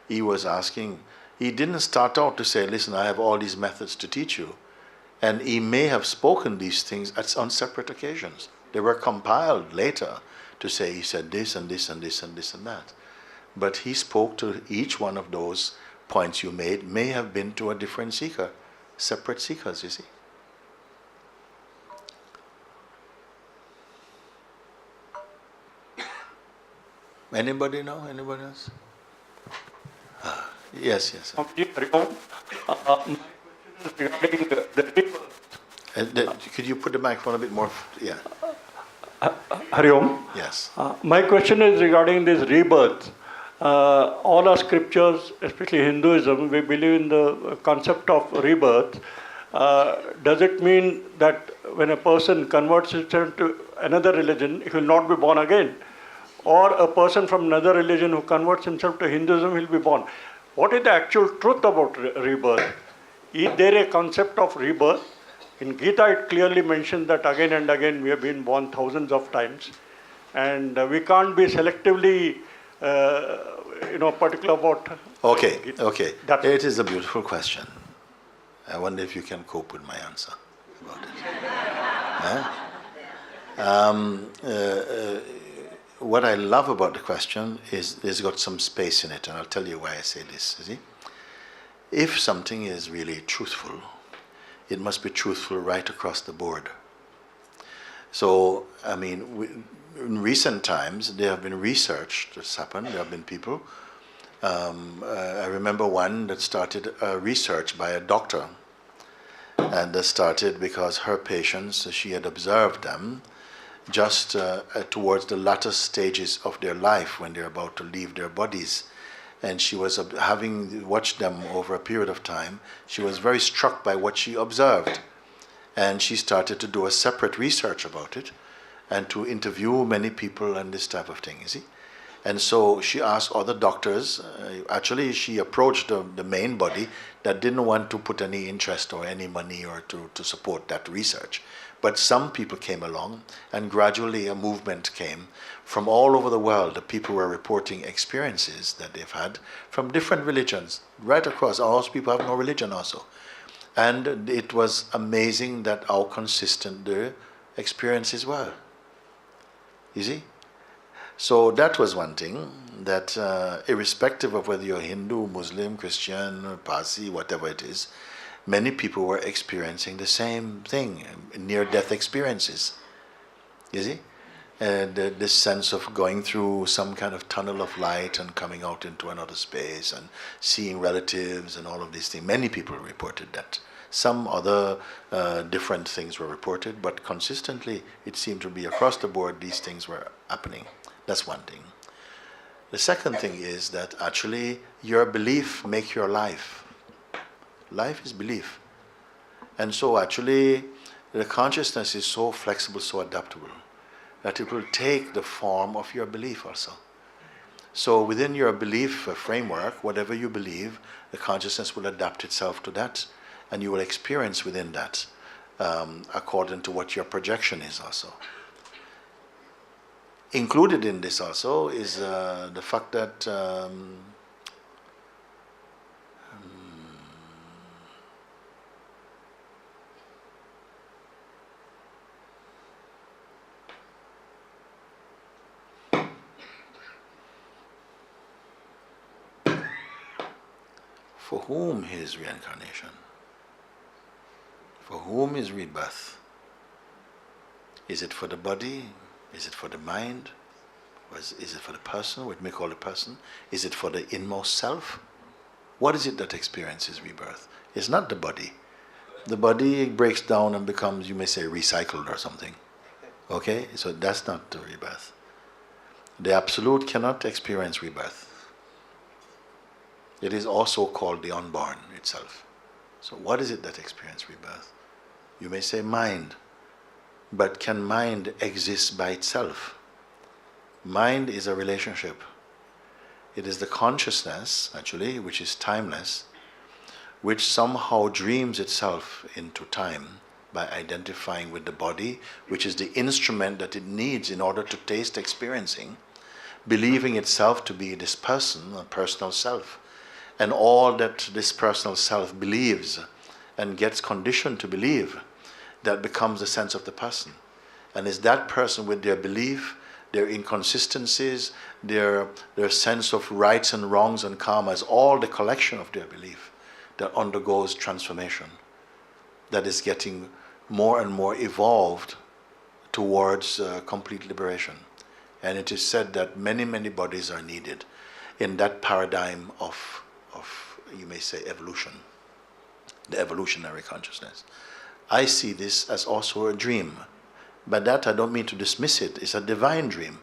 he was asking, he didn't start out to say, listen, I have all these methods to teach you. And he may have spoken these things on separate occasions. They were compiled later to say he said this and this and this and this and that. But he spoke to each one of those points you made, may have been to a different seeker, separate seekers, you see. Anybody know? Anybody else? Yes, yes. My question is regarding the rebirth. Could you put the microphone a bit more? Yeah. Hari Om. Yes. My question is regarding this rebirth. All our scriptures, especially Hinduism, we believe in the concept of rebirth. Does it mean that when a person converts himself to another religion, he will not be born again? Or a person from another religion who converts himself to Hinduism will be born? What is the actual truth about rebirth? Is there a concept of rebirth? In Gita, it clearly mentions that again and again we have been born thousands of times, and we can't be selectively, particular about. Okay. That- It is a beautiful question. I wonder if you can cope with my answer about it. What I love about the question is it's got some space in it, and I'll tell you why I say this. You see, if something is really truthful, it must be truthful right across the board. So, I mean, in recent times, there have been research that's happened. There have been people. I remember one that started research by a doctor, and that started because her patients, she had observed them just towards the latter stages of their life when they're about to leave their bodies. And she was having watched them over a period of time. She was very struck by what she observed. And she started to do a separate research about it and to interview many people and this type of thing, you see. And so she asked other doctors, actually she approached the main body that didn't want to put any interest or any money or to support that research. But some people came along, and gradually a movement came from all over the world. The people were reporting experiences that they've had from different religions, right across. All those people have no religion also. And it was amazing that how consistent the experiences were. You see? So that was one thing, that irrespective of whether you're Hindu, Muslim, Christian, Parsi, whatever it is, many people were experiencing the same thing, near-death experiences. You see? And this sense of going through some kind of tunnel of light and coming out into another space and seeing relatives and all of these things. Many people reported that. Some other different things were reported, but consistently it seemed to be across the board these things were happening. That's one thing. The second thing is that actually your belief makes your life. Life is belief. And so actually the consciousness is so flexible, so adaptable, that it will take the form of your belief also. So within your belief framework, whatever you believe, the consciousness will adapt itself to that, and you will experience within that according to what your projection is also. Included in this also is the fact that for whom is reincarnation? For whom is rebirth? Is it for the body? Is it for the mind? Or is it for the person, what we call a person? Is it for the inmost self? What is it that experiences rebirth? It's not the body. The body breaks down and becomes, you may say, recycled or something. Okay? So that's not the rebirth. The Absolute cannot experience rebirth. It is also called the unborn itself. So what is it that experiences rebirth? You may say mind. But can mind exist by itself? Mind is a relationship. It is the consciousness, actually, which is timeless, which somehow dreams itself into time by identifying with the body, which is the instrument that it needs in order to taste experiencing, believing itself to be this person, a personal self, and all that this personal self believes and gets conditioned to believe, that becomes the sense of the person. And it's that person with their belief, their inconsistencies, their sense of rights and wrongs and karmas, all the collection of their belief that undergoes transformation, that is getting more and more evolved towards complete liberation. And it is said that many, many bodies are needed in that paradigm of you may say, evolution, the evolutionary consciousness. I see this as also a dream. By that, I don't mean to dismiss it. It's a divine dream.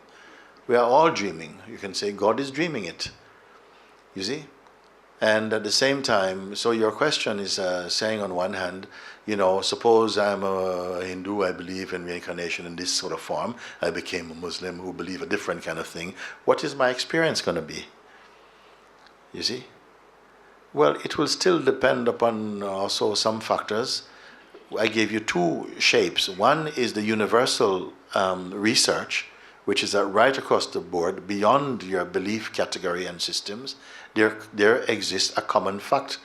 We are all dreaming. You can say God is dreaming it. You see? And at the same time, so your question is saying on one hand, suppose I'm a Hindu, I believe in reincarnation in this sort of form. I became a Muslim who believe a different kind of thing. What is my experience going to be? You see? Well, it will still depend upon also some factors. I gave you two shapes. One is the universal research, which is that right across the board, beyond your belief category and systems, there exists a common fact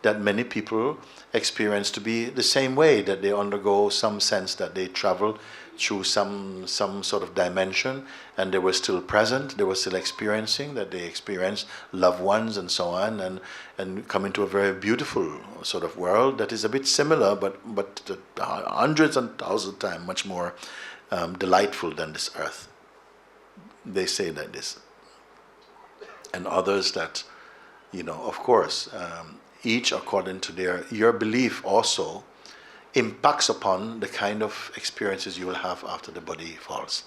that many people experience to be the same way, that they undergo some sense that they travel through some sort of dimension, and they were still present, they were still experiencing, that they experienced loved ones and so on, and come into a very beautiful sort of world that is a bit similar, but hundreds and thousands of times much more delightful than this earth. They say like this. And others that, of course, each according to your belief also impacts upon the kind of experiences you will have after the body falls.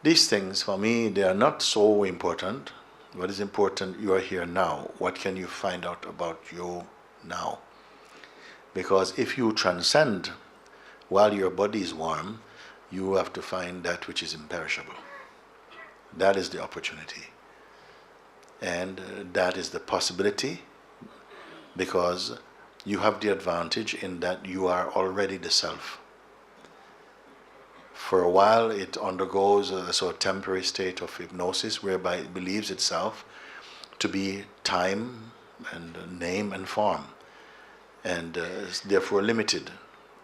These things, for me, they are not so important. What is important, you are here now. What can you find out about you now? Because if you transcend while your body is warm, you have to find that which is imperishable. That is the opportunity. And that is the possibility, because you have the advantage in that you are already the self. For a while it undergoes a sort of temporary state of hypnosis whereby it believes itself to be time and name and form, and therefore limited.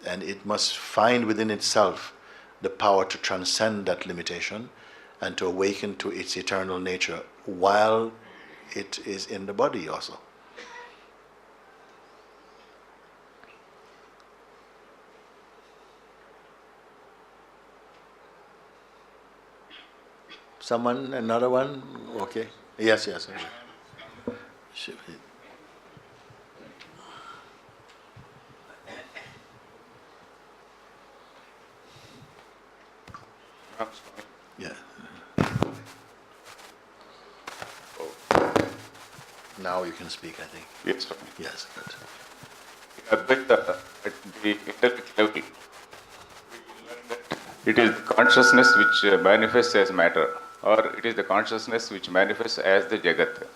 And it must find within itself the power to transcend that limitation and to awaken to its eternal nature while it is in the body also. Someone, another one? Okay. Yes. Okay. Yeah. Now you can speak, I think. Yes, sir. Yes, good. At the intellect level, we learn that it is consciousness which manifests as matter, or it is the consciousness which manifests as the Jagat.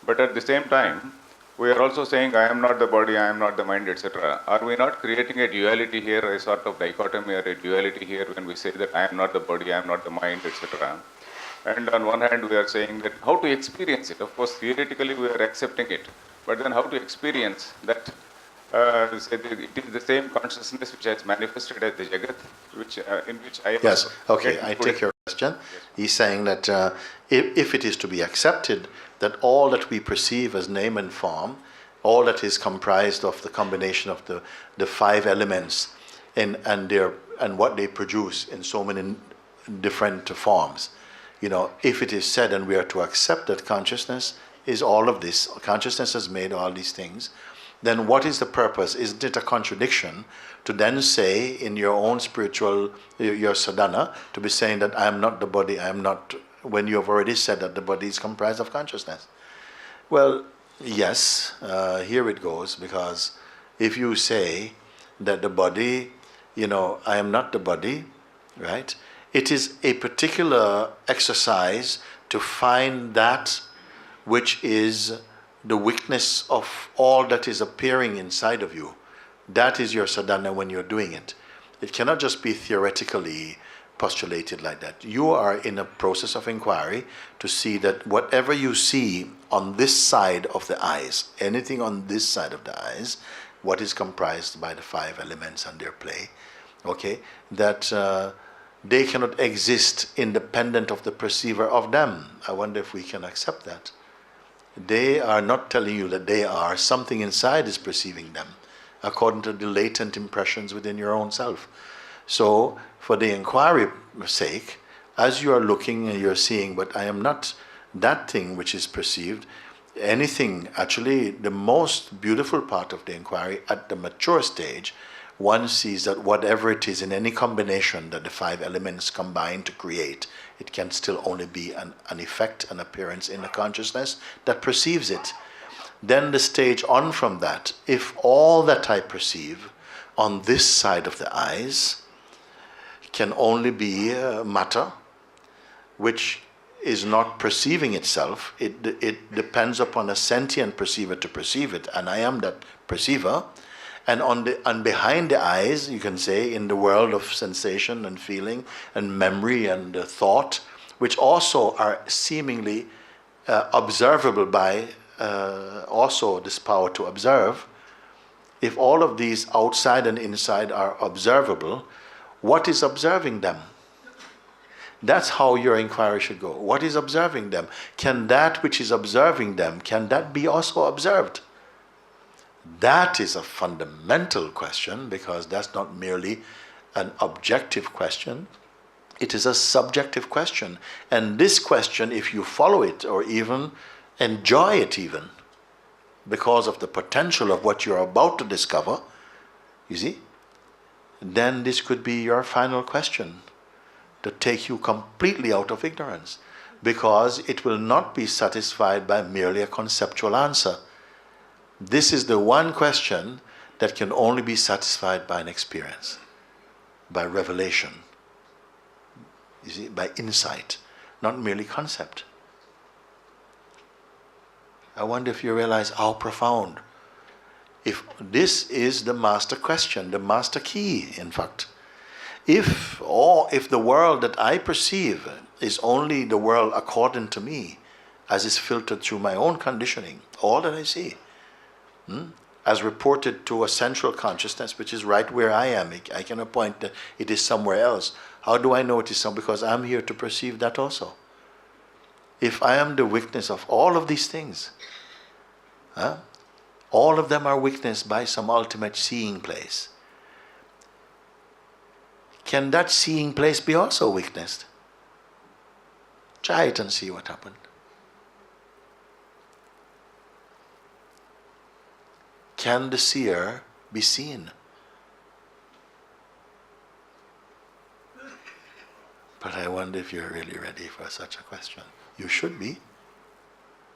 But at the same time, we are also saying, I am not the body, I am not the mind, etc. Are we not creating a duality here, a sort of dichotomy or a duality here when we say that I am not the body, I am not the mind, etc.? And on one hand, we are saying that how to experience it. Of course, theoretically, we are accepting it. But then how to experience that it is the same consciousness which has manifested as the Jagat, in which I am. Yes, okay, I take your question. Yes. He's saying that if it is to be accepted that all that we perceive as name and form, all that is comprised of the combination of the five elements and what they produce in so many different forms, if it is said and we are to accept that consciousness is all of this, consciousness has made all these things, then what is the purpose? Isn't it a contradiction to then say in your own spiritual, your sadhana, to be saying that I am not the body, I am not, when you have already said that the body is comprised of consciousness? Well, yes, here it goes, because if you say that the body, I am not the body, right? It is a particular exercise to find that which is the weakness of all that is appearing inside of you. That is your sadhana when you're doing it. It cannot just be theoretically postulated like that. You are in a process of inquiry to see that whatever you see on this side of the eyes, anything on this side of the eyes, what is comprised by the five elements and their play, okay, that they cannot exist independent of the perceiver of them. I wonder if we can accept that. They are not telling you that they are. Something inside is perceiving them, according to the latent impressions within your own self. So, for the inquiry sake, as you are looking and you're seeing, but I am not that thing which is perceived, anything, actually, the most beautiful part of the inquiry at the mature stage, one sees that whatever it is in any combination that the five elements combine to create, it can still only be an effect, an appearance in the consciousness that perceives it. Then the stage on from that, if all that I perceive on this side of the eyes can only be matter, which is not perceiving itself, it depends upon a sentient perceiver to perceive it, and I am that perceiver. And behind the eyes, you can say, in the world of sensation and feeling and memory and thought, which also are seemingly observable by also this power to observe, if all of these outside and inside are observable, what is observing them? That's how your inquiry should go. What is observing them? Can that which is observing them, can that be also observed? That is a fundamental question, because that's not merely an objective question. It is a subjective question. And this question, if you follow it or even enjoy it even, because of the potential of what you're about to discover, you see, then this could be your final question to take you completely out of ignorance, because it will not be satisfied by merely a conceptual answer. This is the one question that can only be satisfied by an experience, by revelation, you see, by insight, not merely concept. I wonder if you realize how profound. If this is the master question, the master key, in fact. If the world that I perceive is only the world according to me, as is filtered through my own conditioning, all that I see, as reported to a central consciousness, which is right where I am, I cannot point that it is somewhere else. How do I know it is so? Because I'm here to perceive that also. If I am the witness of all of these things, all of them are witnessed by some ultimate seeing place. Can that seeing place be also witnessed? Try it and see what happened. Can the seer be seen? But I wonder if you're really ready for such a question. You should be.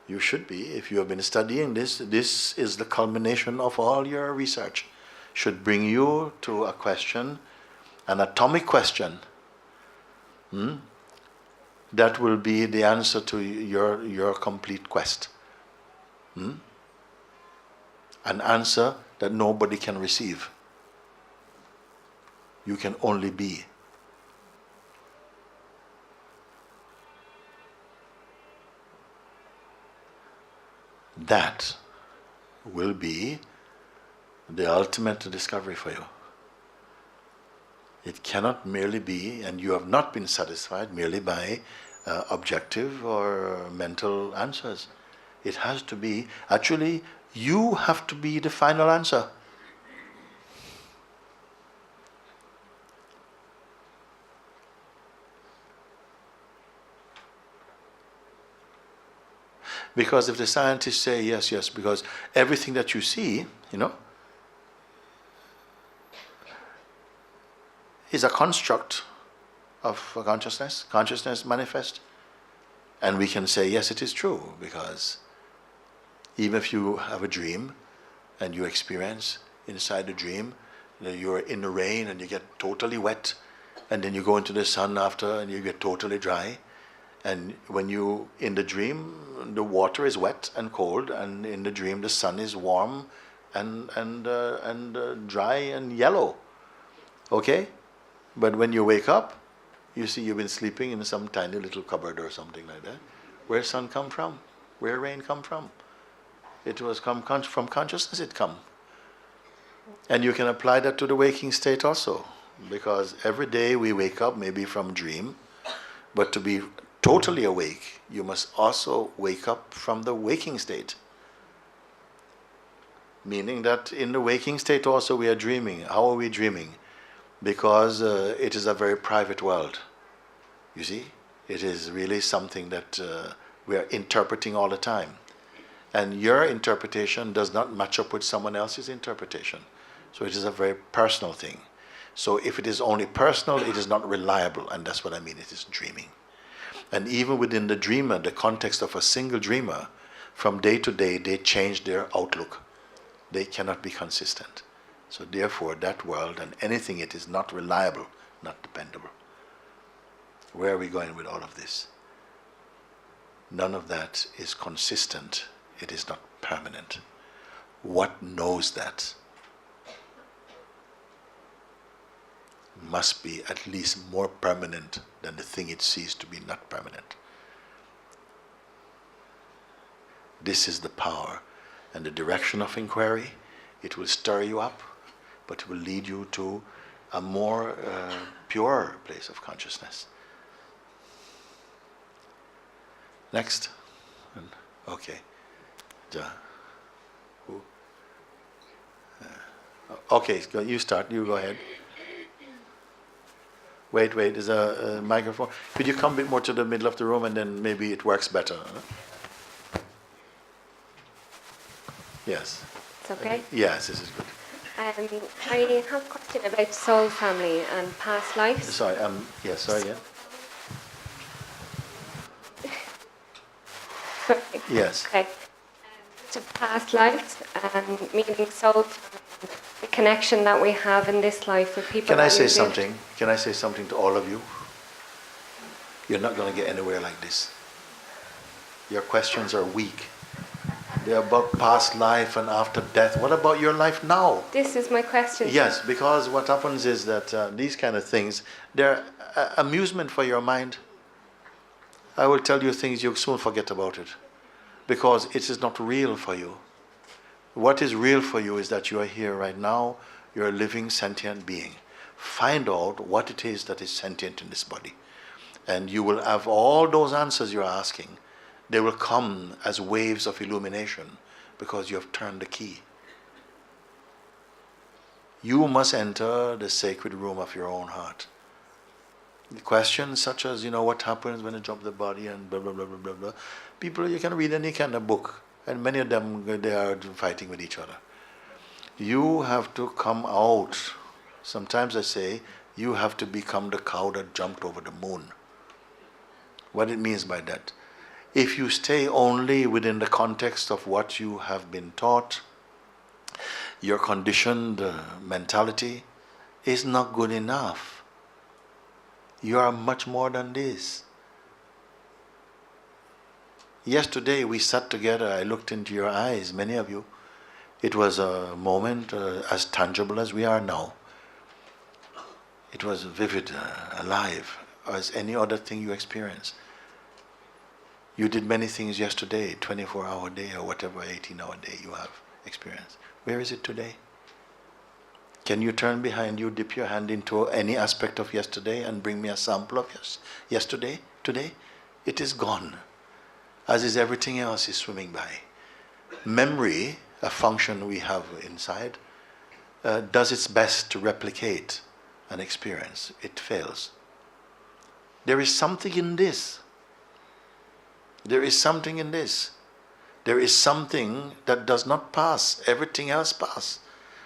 You should be. If you have been studying this, this is the culmination of all your research. Should bring you to a question, an atomic question, that will be the answer to your complete quest. An answer that nobody can receive. You can only be. That will be the ultimate discovery for you. It cannot merely be, and you have not been satisfied merely by objective or mental answers. It has to be, actually, you have to be the final answer. Because if the scientists say yes, yes, because everything that you see, is a construct of consciousness. Consciousness manifest. And we can say, yes, it is true, because even if you have a dream and you experience inside the dream, you're in the rain and you get totally wet, and then you go into the sun after and you get totally dry. And when you, in the dream, the water is wet and cold, and in the dream the sun is warm and dry and yellow. Okay? But when you wake up, you see you've been sleeping in some tiny little cupboard or something like that. Where sun come from? Where rain come from? It was from consciousness it come. And you can apply that to the waking state also. Because every day we wake up maybe from dream, but to be totally awake, you must also wake up from the waking state. Meaning that in the waking state also we are dreaming. How are we dreaming? because it is a very private world. You see, it is really something that we are interpreting all the time. And your interpretation does not match up with someone else's interpretation. So it is a very personal thing. So if it is only personal, it is not reliable, and that's what I mean, it is dreaming. And even within the dreamer, the context of a single dreamer, from day to day, they change their outlook. They cannot be consistent. So therefore, that world and anything, it is not reliable, not dependable. Where are we going with all of this? None of that is consistent. It is not permanent. What knows that must be at least more permanent than the thing it sees to be not permanent. This is the power and the direction of inquiry. It will stir you up, but it will lead you to a more pure place of consciousness. Next. Okay. Who? Okay, you start. You go ahead. Wait, there's a microphone. Could you come a bit more to the middle of the room and then maybe it works better? Yes. It's okay? Yes, this is good. I have a question about soul family and past lives. Sorry, yeah. Yes. Okay. To past lives and meaning soul family, the connection that we have in this life with people. Can I say something? Can I say something to all of you? You're not going to get anywhere like this. Your questions are weak. They're about past life and after death. What about your life now? This is my question. Yes, because what happens is that these kind of things, they're amusement for your mind. I will tell you things, you'll soon forget about it. Because it is not real for you. What is real for you is that you are here right now, you're a living sentient being. Find out what it is that is sentient in this body. And you will have all those answers you're asking. They will come as waves of illumination because you have turned the key. You must enter the sacred room of your own heart. The questions such as, what happens when you drop the body and blah, blah, blah, blah, blah, blah. People, you can read any kind of book, and many of them, they are fighting with each other. You have to come out. Sometimes I say, you have to become the cow that jumped over the moon. What it means by that? If you stay only within the context of what you have been taught, your conditioned mentality is not good enough. You are much more than this. Yesterday we sat together, I looked into your eyes, many of you. It was a moment as tangible as we are now. It was vivid, alive, as any other thing you experience. You did many things yesterday, 24-hour day or whatever 18-hour day you have experienced. Where is it today? Can you turn behind you, dip your hand into any aspect of yesterday and bring me a sample of yesterday, today? It is gone, as is everything else is swimming by. Memory, a function we have inside, does its best to replicate an experience. It fails. There is something in this. There is something in this. There is something that does not pass. Everything else passes.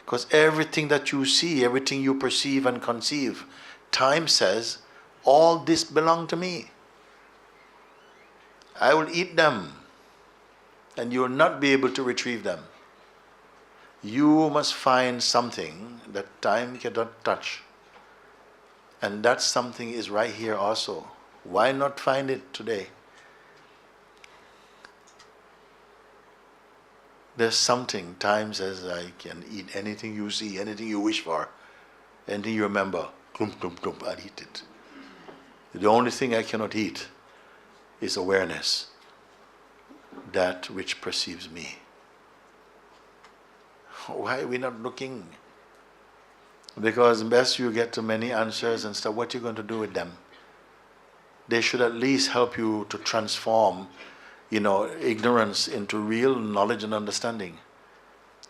Because everything that you see, everything you perceive and conceive, time says, all this belongs to me. I will eat them, and you will not be able to retrieve them. You must find something that time cannot touch. And that something is right here also. Why not find it today? There's something, time says, I can eat anything you see, anything you wish for, anything you remember, clump, clump, clump, I'll eat it. The only thing I cannot eat is awareness, that which perceives me. Why are we not looking? Because best you get to many answers and stuff, what are you going to do with them? They should at least help you to transform ignorance into real knowledge and understanding.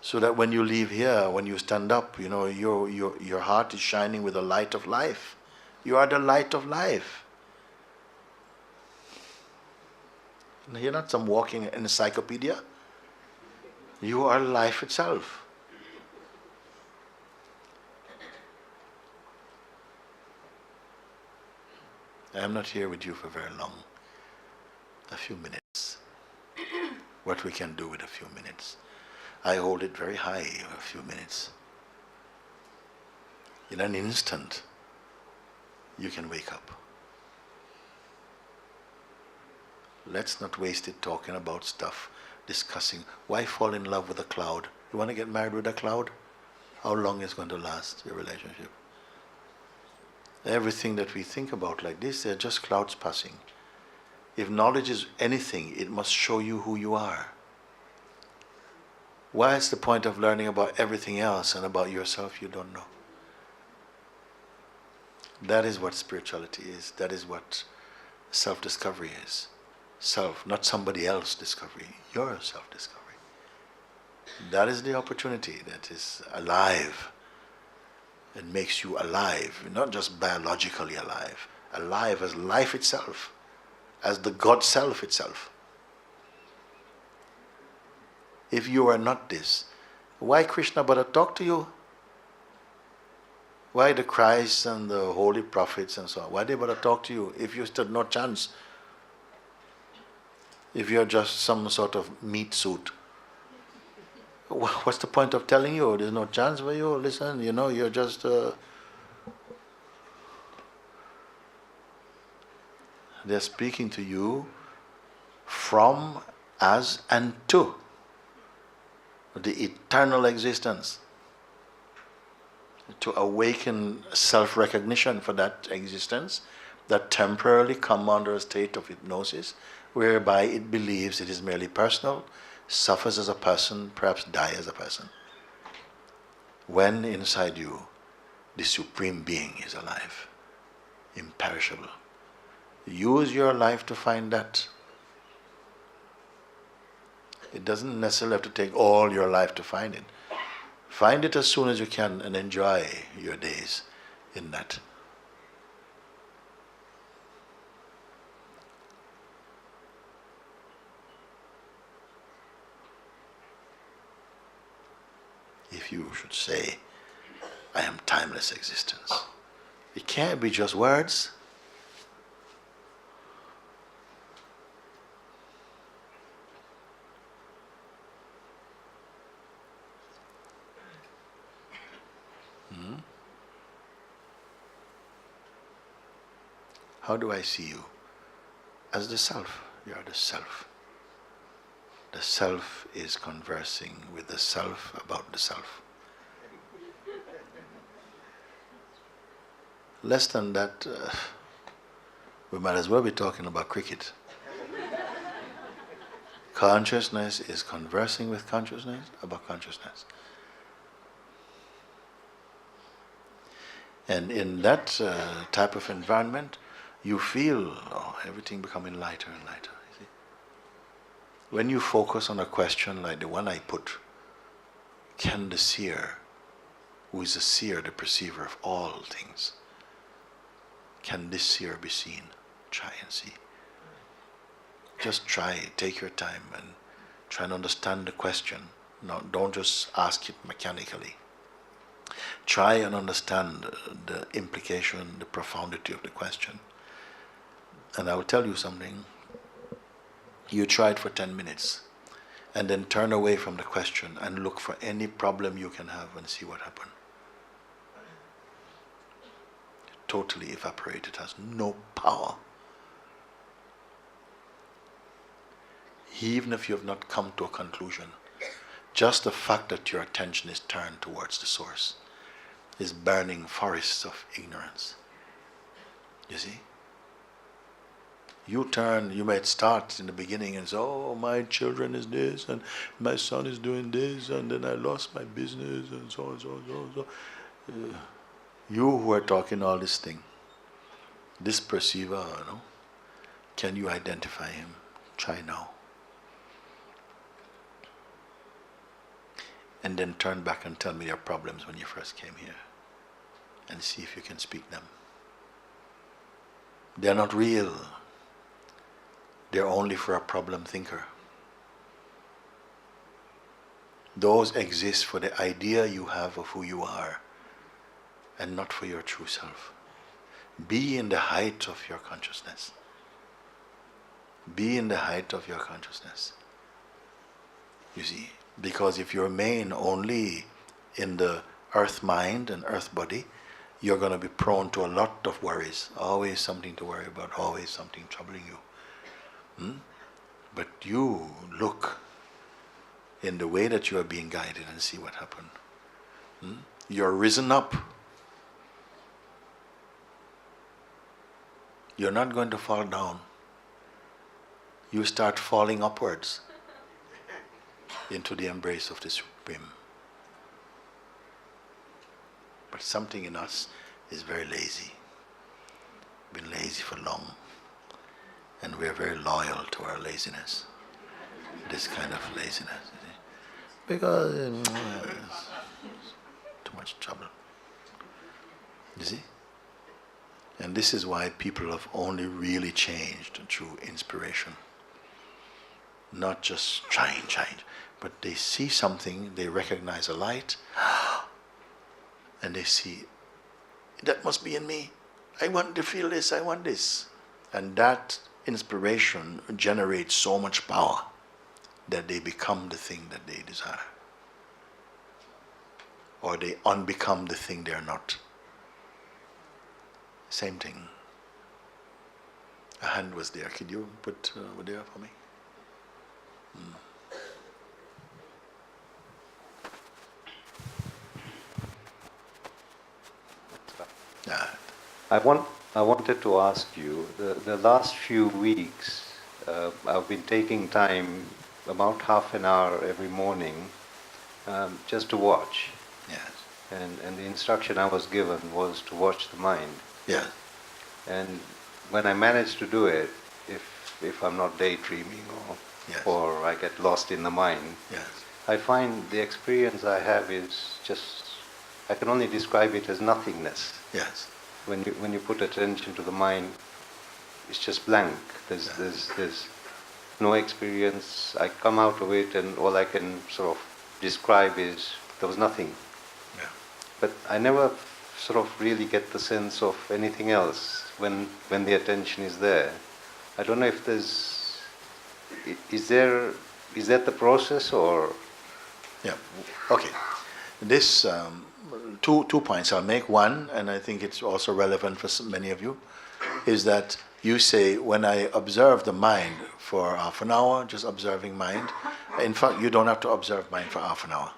So that when you leave here, when you stand up, your heart is shining with the light of life. You are the light of life. You're not some walking encyclopedia. You are life itself. I am not here with you for very long. A few minutes. What we can do with a few minutes. I hold it very high, a few minutes. In an instant, you can wake up. Let's not waste it talking about stuff, discussing why fall in love with a cloud. You want to get married with a cloud? How long is it going to last, your relationship? Everything that we think about like this, they're just clouds passing. If knowledge is anything, it must show you who you are. Why is the point of learning about everything else and about yourself you don't know? That is what spirituality is. That is what self-discovery is. Self, not somebody else's discovery, your self-discovery. That is the opportunity that is alive. It makes you alive, not just biologically alive. Alive as life itself, as the God self itself. If you are not this, why Krishna bother talk to you? Why the Christ and the holy prophets and so on? Why they bother talk to you if you stood no chance? If you're just some sort of meat suit. What's the point of telling you? There's no chance for you. Listen, you're just... They're speaking to you from, as, and to the eternal existence. To awaken self-recognition for that existence that temporarily come under a state of hypnosis whereby it believes it is merely personal, suffers as a person, perhaps die as a person. When inside you, the Supreme Being is alive, imperishable. Use your life to find that. It doesn't necessarily have to take all your life to find it. Find it as soon as you can and enjoy your days in that. If you should say, I am timeless existence, it can't be just words. How do I see you? As the self. You are the self. The self is conversing with the self about the self. Less than that, we might as well be talking about cricket. Consciousness is conversing with consciousness about consciousness. And in that type of environment, you feel everything becoming lighter and lighter. You see? When you focus on a question like the one I put, can the seer, who is the seer, the perceiver of all things, can this seer be seen? Try and see. Just try, take your time and try and understand the question. No, don't just ask it mechanically. Try and understand the implication, the profundity of the question. And I will tell you something. You try it for 10 minutes and then turn away from the question and look for any problem you can have and see what happens. Totally evaporated, has no power. Even if you have not come to a conclusion, just the fact that your attention is turned towards the source is burning forests of ignorance. You see? You might start in the beginning and say, oh, my children is this, and my son is doing this, and then I lost my business, and so on, so on, so on, so on. You who are talking all this thing, this perceiver, can you identify him? Try now. and then turn back and tell me your problems when you first came here, and see if you can speak them. They're not real. They're only for a problem thinker. Those exist for the idea you have of who you are, and not for your true self. Be in the height of your consciousness. Be in the height of your consciousness. You see, because if you remain only in the earth mind and earth body, you're going to be prone to a lot of worries. Always something to worry about, always something troubling you. But you look in the way that you are being guided and see what happened. You're risen up. You're not going to fall down. You start falling upwards into the embrace of the Supreme. But something in us is very lazy. Been lazy for long. And we're very loyal to our laziness. This kind of laziness. You see? Because it's too much trouble. You see? And this is why people have only really changed through inspiration. Not just change, but they see something, they recognize a light, and they see, that must be in me. I want to feel this, I want this. And that inspiration generates so much power that they become the thing that they desire. Or they unbecome the thing they are not. Same thing. A hand was there. Could you put over there for me? I wanted to ask you, the last few weeks, I've been taking time, about half an hour every morning, just to watch. Yes. And the instruction I was given was to watch the mind. Yes. And when I manage to do it, if I'm not daydreaming Yes. or I get lost in the mind, Yes. I find the experience I have is just, I can only describe it as nothingness. Yes. When you put attention to the mind, it's just blank. There's no experience. I come out of it and all I can sort of describe is there was nothing. Yeah. But I never sort of really get the sense of anything else when the attention is there. I don't know if is that the process or? Yeah. Okay. This two points I'll make. One, and I think it's also relevant for many of you, is that you say, when I observe the mind for half an hour, just observing mind. In fact, you don't have to observe mind for half an hour.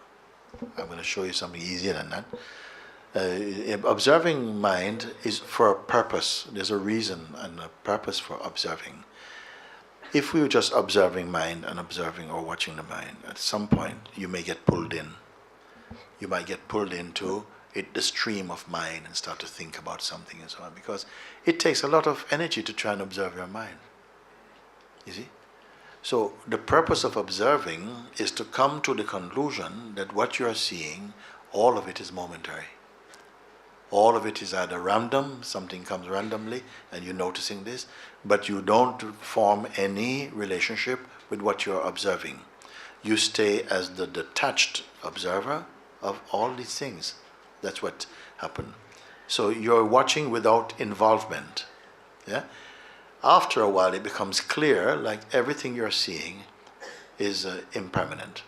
I'm going to show you something easier than that. Observing mind is for a purpose. There's a reason and a purpose for observing. If we were just observing mind and observing or watching the mind, at some point you may get pulled in. You might get pulled into the stream of mind and start to think about something and so on, because it takes a lot of energy to try and observe your mind. You see? So the purpose of observing is to come to the conclusion that what you are seeing, all of it is momentary. All of it is either random, something comes randomly and you're noticing this, but you don't form any relationship with what you're observing. You stay as the detached observer of all these things. That's what happened. So you're watching without involvement. Yeah? After a while it becomes clear, like everything you're seeing is impermanent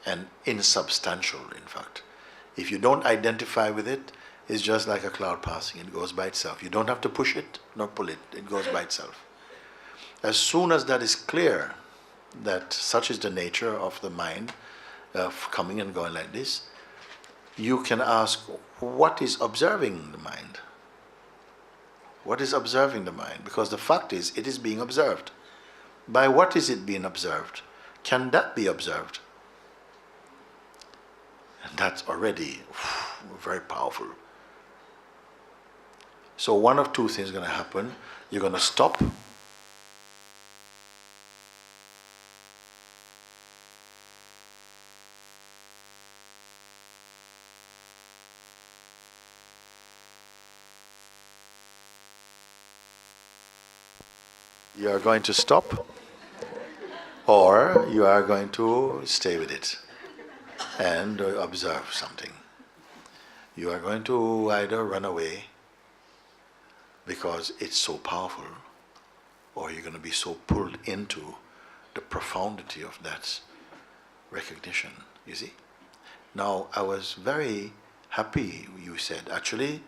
and insubstantial, in fact. If you don't identify with it, it's just like a cloud passing. It goes by itself. You don't have to push it, nor pull it. It goes by itself. As soon as that is clear, that such is the nature of the mind, coming and going like this, you can ask, what is observing the mind? What is observing the mind? Because the fact is, it is being observed. By what is it being observed? Can that be observed? And that's already very powerful. So one of two things is going to happen. You're going to stop. You are going to stop, or you are going to stay with it and observe something. You are going to either run away because it's so powerful, or you're going to be so pulled into the profundity of that recognition, you see. Now, I was very happy you said, actually,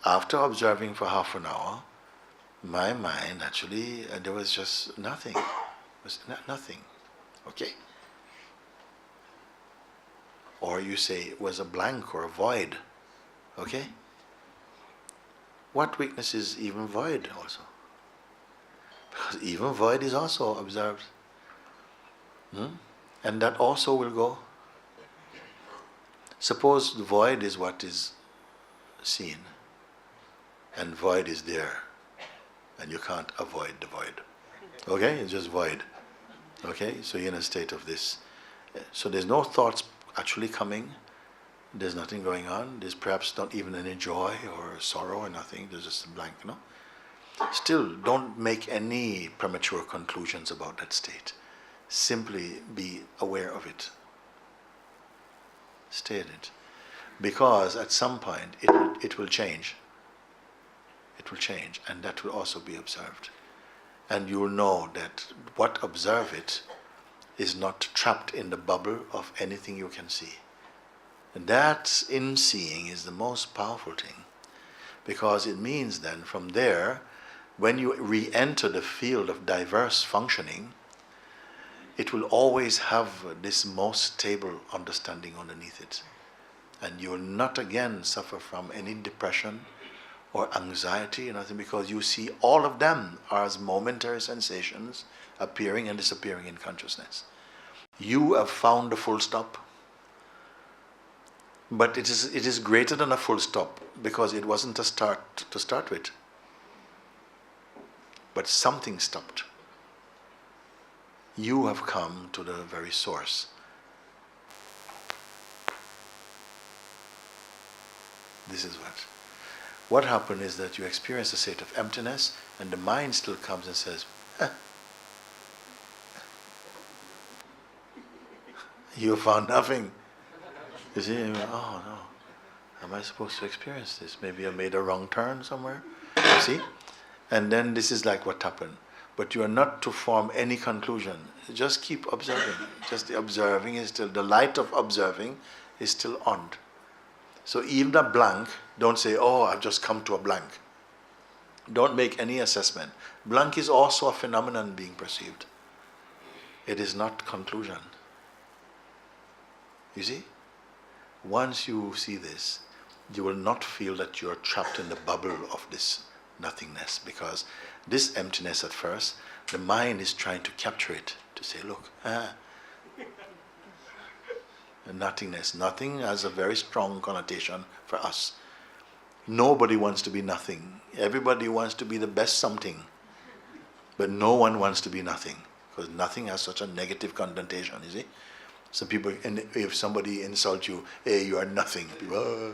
after observing for half an hour, my mind actually, there was just nothing. It was nothing, okay? Or you say it was a blank or a void, okay? What weakness is even void also? Because even void is also observed. And that also will go. Suppose the void is what is seen, and void is there, and you can't avoid the void. Okay? It's just void. Okay? So you're in a state of this. So there's no thoughts actually coming. There's nothing going on. There's perhaps not even any joy or sorrow or nothing. There's just a blank, you know? Still, don't make any premature conclusions about that state. Simply be aware of it. Stay in it. Because at some point it will change. It will change, and that will also be observed. And you will know that what observe it is not trapped in the bubble of anything you can see. And that in seeing is the most powerful thing. Because it means then from there, when you re-enter the field of diverse functioning, it will always have this most stable understanding underneath it. And you will not again suffer from any depression or anxiety or nothing, because you see all of them as momentary sensations appearing and disappearing in consciousness. You have found the full stop. But it is greater than a full stop, because it wasn't a start to start with. But something stopped. You have come to the very source. This is what. What happened is that you experience a state of emptiness, and the mind still comes and says, you found nothing. You see, oh no, am I supposed to experience this? Maybe I made a wrong turn somewhere. You see? And then this is like what happened. But you are not to form any conclusion. Just keep observing. Just the observing is still, the light of observing is still on. So even a blank, don't say, oh, I've just come to a blank. Don't make any assessment. Blank is also a phenomenon being perceived. It is not conclusion. You see? Once you see this, you will not feel that you're trapped in the bubble of this nothingness, because this emptiness at first, the mind is trying to capture it, to say, look, nothingness. Nothing has a very strong connotation for us. Nobody wants to be nothing. Everybody wants to be the best something. But no one wants to be nothing, because nothing has such a negative connotation, you see? Some people, if somebody insults you, hey, you are nothing. People,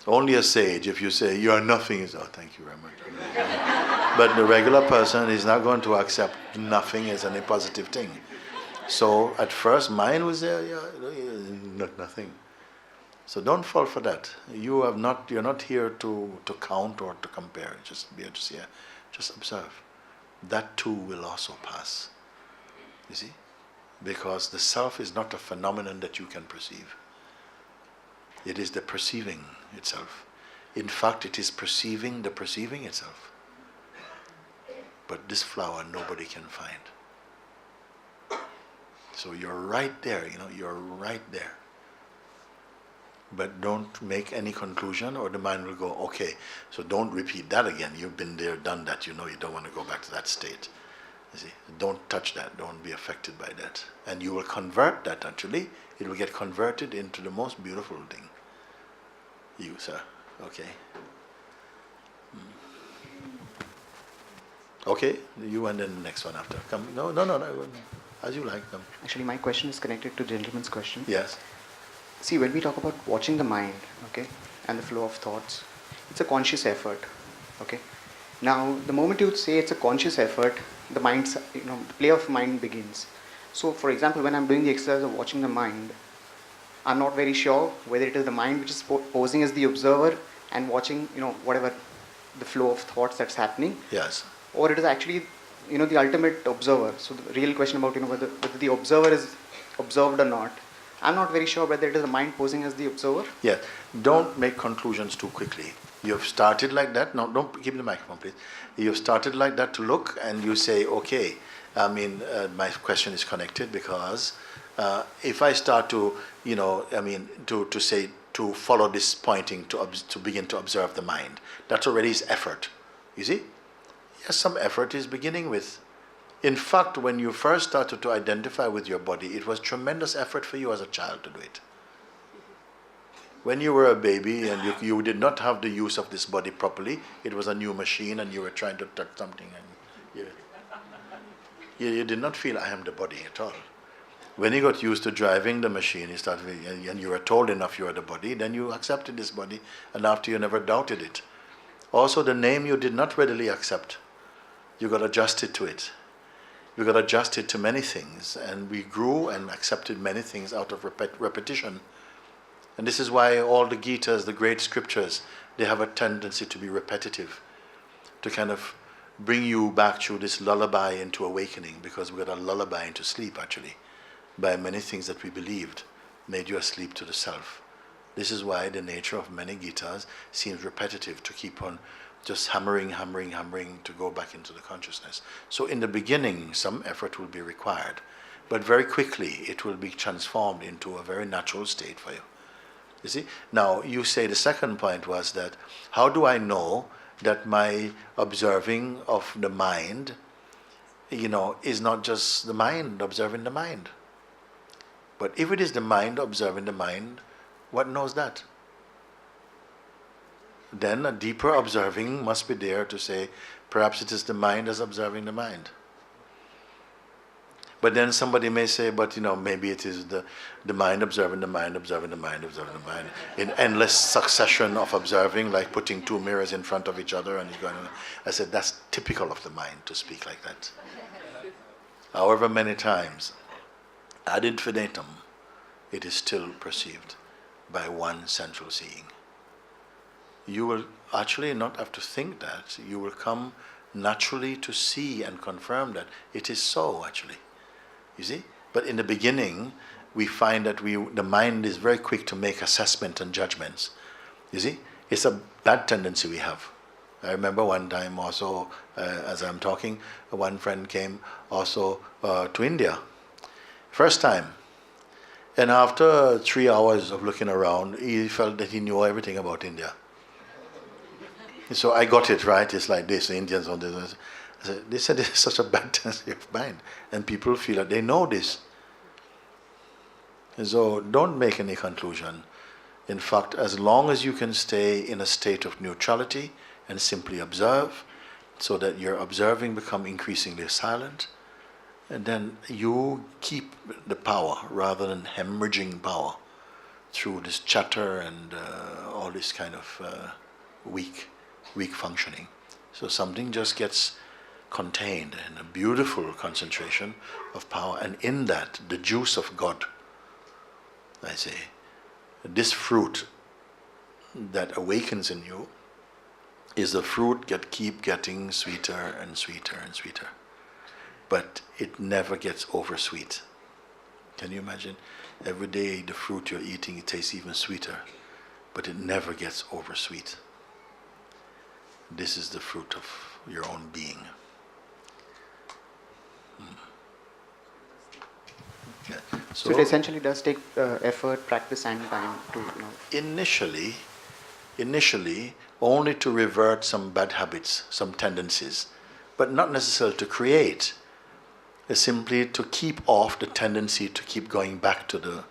only a sage, if you say, you are nothing, is, oh, thank you very much. But the regular person is not going to accept nothing as any positive thing. So at first, mine was there, nothing. So don't fall for that. You're not here to count or to compare. Just be able to see, just observe. That too will also pass. You see? Because the self is not a phenomenon that you can perceive. It is the perceiving itself. In fact, it is perceiving the perceiving itself. But this flower nobody can find. So you're right there, you're right there. But don't make any conclusion, or the mind will go, okay, so don't repeat that again. You've been there, done that, you don't want to go back to that state. You see, don't touch that, don't be affected by that. And you will convert that actually, it will get converted into the most beautiful thing. You, sir, okay. Okay, you and then the next one after. Come, no, as you like, come. Actually, my question is connected to gentleman's question. Yes. See, when we talk about watching the mind, okay, and the flow of thoughts, it's a conscious effort, okay. Now, the moment you say it's a conscious effort, the mind's, the play of mind begins. So, for example, when I'm doing the exercise of watching the mind, I'm not very sure whether it is the mind which is posing as the observer and watching, whatever the flow of thoughts that's happening, Yes. or it is actually, the ultimate observer. So the real question about, whether the observer is observed or not, I'm not very sure whether it is the mind posing as the observer. Yeah. Don't make conclusions too quickly. You've started like that. No, don't keep the microphone, please. You've started like that to look, and you say, okay, my question is connected because if I start to, to say, to follow this pointing, to begin to observe the mind, that already is effort. You see? Yes, some effort is beginning with. In fact, when you first started to identify with your body, it was tremendous effort for you as a child to do it. When you were a baby and you did not have the use of this body properly, it was a new machine and you were trying to touch something and you did not feel I am the body at all. When you got used to driving the machine, you started, and you were told enough you are the body, then you accepted this body, and after you never doubted it. Also, the name you did not readily accept. You got adjusted to it. You got adjusted to many things, and we grew and accepted many things out of repetition. And this is why all the Gitas, the great scriptures, they have a tendency to be repetitive, to kind of bring you back through this lullaby into awakening, because we got a lullaby into sleep, actually, by many things that we believed, made you asleep to the self. This is why the nature of many Gitas seems repetitive, to keep on just hammering to go back into the consciousness. So in the beginning, some effort will be required, but very quickly it will be transformed into a very natural state for you. You see? Now, you say the second point was that, how do I know that my observing of the mind, is not just the mind observing the mind? But if it is the mind observing the mind, what knows that? Then a deeper observing must be there to say, perhaps it is the mind as observing the mind. But then somebody may say, but maybe it is the mind observing the mind, observing the mind, observing the mind, in endless succession of observing, like putting two mirrors in front of each other and it's going on. I said, that's typical of the mind to speak like that. However many times, ad infinitum, it is still perceived by one central seeing. You will actually not have to think that. You will come naturally to see and confirm that it is so, actually. You see? But in the beginning, we find that the mind is very quick to make assessment and judgments. You see? It's a bad tendency we have. I remember one time also, as I'm talking, one friend came also to India. First time. And after 3 hours of looking around, he felt that he knew everything about India. So I got it right. It's like this, the Indians on this. I said, they said this is such a bad tendency of mind, and people feel that they know this. And so don't make any conclusion. In fact, as long as you can stay in a state of neutrality and simply observe, so that your observing become increasingly silent, and then you keep the power rather than hemorrhaging power through this chatter and all this kind of weak functioning. So something just gets contained in a beautiful concentration of power, and in that, the juice of God, I say, this fruit that awakens in you is the fruit that keep getting sweeter and sweeter and sweeter. But it never gets over sweet. Can you imagine? Every day the fruit you're eating, it tastes even sweeter, but it never gets over sweet. This is the fruit of your own being. Yeah. So it essentially does take effort, practice and time to Initially, only to revert some bad habits, some tendencies, but not necessarily to create. It's simply to keep off the tendency to keep going back to the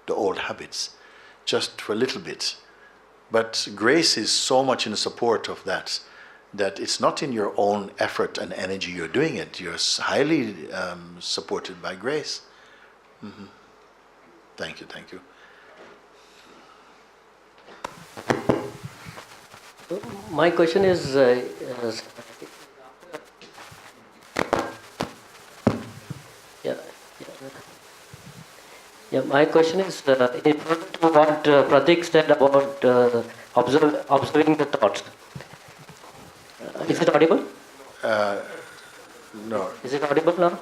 old habits, just for a little bit. But grace is so much in support of that it's not in your own effort and energy you're doing it. You're highly supported by grace. Mm-hmm. Thank you. My question is, Yeah, my question is in further to what Pratik said about observing the thoughts. Is it audible? No. Is it audible now?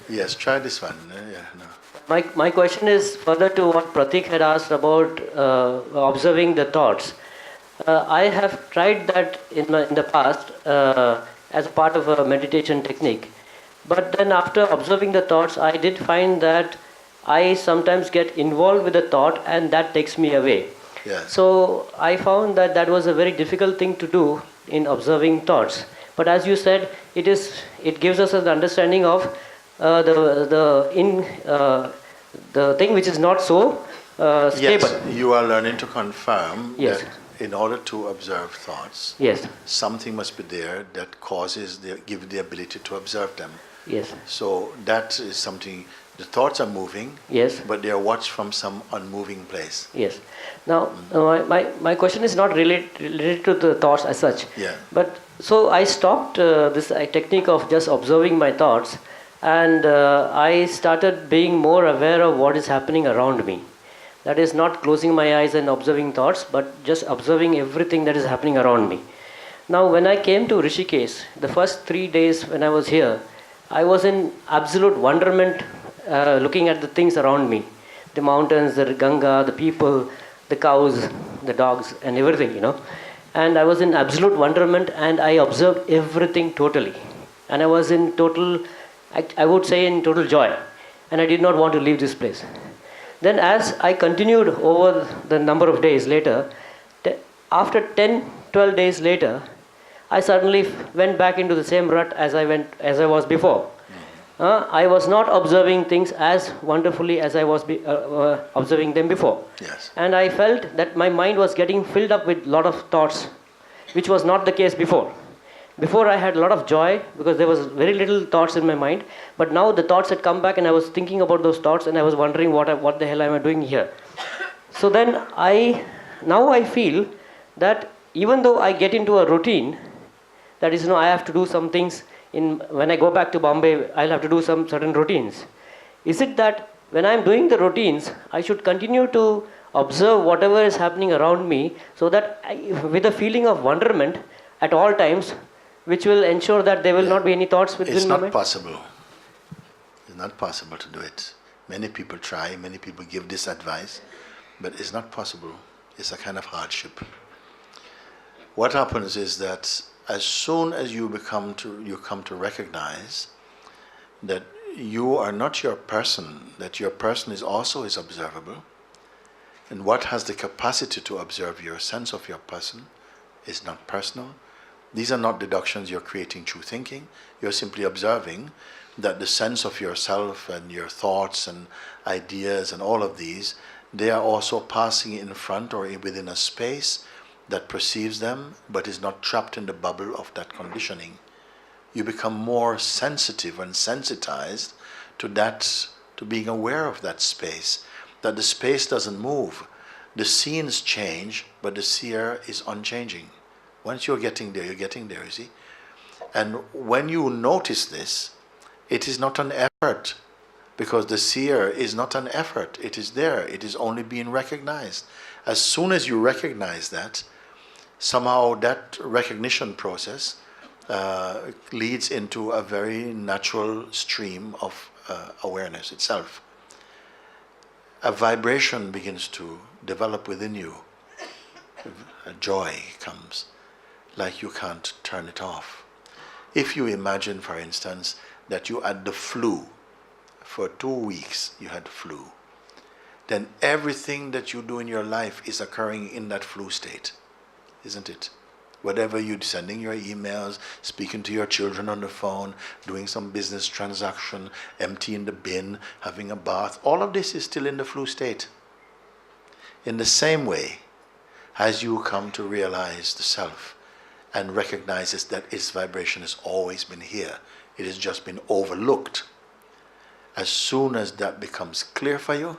Yes, try this one. Yeah, no. My question is further to what Pratik had asked about observing the thoughts. I have tried that in the past as a part of a meditation technique. But then after observing the thoughts, I did find that I sometimes get involved with the thought and that takes me away. Yes. So I found that that was a very difficult thing to do in observing thoughts. But as you said, it gives us an understanding of the thing which is not so stable. Yes, you are learning to confirm Yes. that in order to observe thoughts, Yes. something must be there that give the ability to observe them. Yes. So that is something. The thoughts are moving, Yes. but they are watched from some unmoving place. Yes. Now, my question is not related to the thoughts as such. Yeah. But so I stopped this technique of just observing my thoughts, and I started being more aware of what is happening around me. That is not closing my eyes and observing thoughts, but just observing everything that is happening around me. Now, when I came to Rishikesh, the first 3 days when I was here, I was in absolute wonderment looking at the things around me. The mountains, the Ganga, the people, the cows, the dogs, and everything, And I was in absolute wonderment and I observed everything totally. And I was in total, I would say in total joy. And I did not want to leave this place. Then as I continued over the number of days later, after 10, 12 days later, I suddenly went back into the same rut as I was before. I was not observing things as wonderfully as I was observing them before. Yes. And I felt that my mind was getting filled up with a lot of thoughts, which was not the case before. Before I had a lot of joy because there was very little thoughts in my mind, but now the thoughts had come back and I was thinking about those thoughts and I was wondering what the hell am I doing here. So then now I feel that even though I get into a routine, that is, I have to do some things. When I go back to Bombay, I'll have to do some certain routines. Is it that when I'm doing the routines, I should continue to observe whatever is happening around me so that with a feeling of wonderment at all times, which will ensure that there will not be any thoughts within my mind? It's not possible. It's not possible to do it. Many people try, many people give this advice, but it's not possible. It's a kind of hardship. What happens is that as soon as you come to recognize that you are not your person, that your person is observable, and what has the capacity to observe your sense of your person is not personal. These are not deductions you're creating through thinking. You're simply observing that the sense of yourself and your thoughts and ideas and all of these, they are also passing in front or within a space that perceives them but is not trapped in the bubble of that conditioning. You become more sensitive and sensitized to that, to being aware of that space, that the space doesn't move. The scenes change, but the seer is unchanging. Once you're getting there, you see. And when you notice this, it is not an effort, because the seer is not an effort. It is there. It is only being recognized. As soon as you recognize that, somehow that recognition process leads into a very natural stream of awareness itself. A vibration begins to develop within you. A joy comes, like you can't turn it off. If you imagine, for instance, that you had the flu, for 2 weeks you had the flu, then everything that you do in your life is occurring in that flu state, isn't it? Whatever you're sending your emails, speaking to your children on the phone, doing some business transaction, emptying the bin, having a bath, all of this is still in the flu state. In the same way, as you come to realize the self and recognizes that its vibration has always been here, it has just been overlooked. As soon as that becomes clear for you,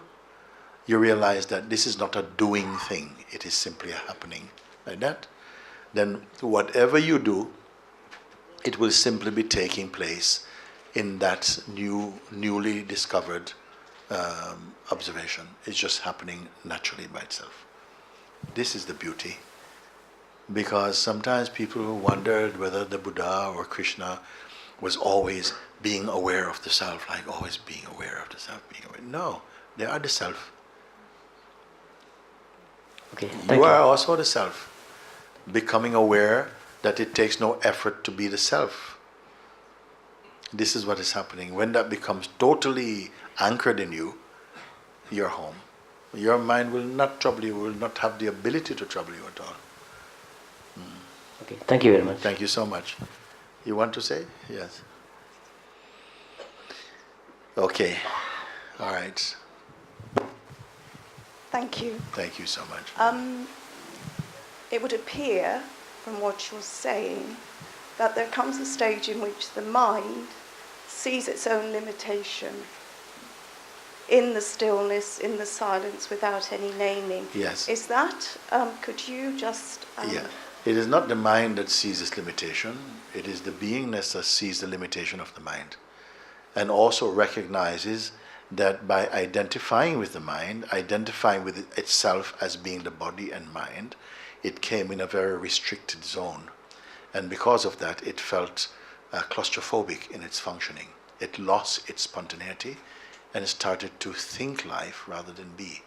you realize that this is not a doing thing, it is simply a happening. Like that, then whatever you do, it will simply be taking place in that newly discovered observation. It's just happening naturally by itself. This is the beauty. Because sometimes people wondered whether the Buddha or Krishna was always being aware of the self, like always being aware of the self, being aware. No, they are the self. Okay, You are also the self, becoming aware that it takes no effort to be the self. This is what is happening. When that becomes totally anchored in you, you're home. Your mind will not trouble you, will not have the ability to trouble you at all. Okay, thank you very much. Thank you so much. You want to say? Yes. Okay. All right. Thank you. Thank you so much. It would appear from what you're saying that there comes a stage in which the mind sees its own limitation in the stillness, in the silence, without any naming. Yes. Is that, could you just... Yeah. It is not the mind that sees its limitation. It is the beingness that sees the limitation of the mind. And also recognizes that by identifying with the mind, identifying with itself as being the body and mind, it came in a very restricted zone. And because of that, it felt claustrophobic in its functioning. It lost its spontaneity and started to think life rather than be.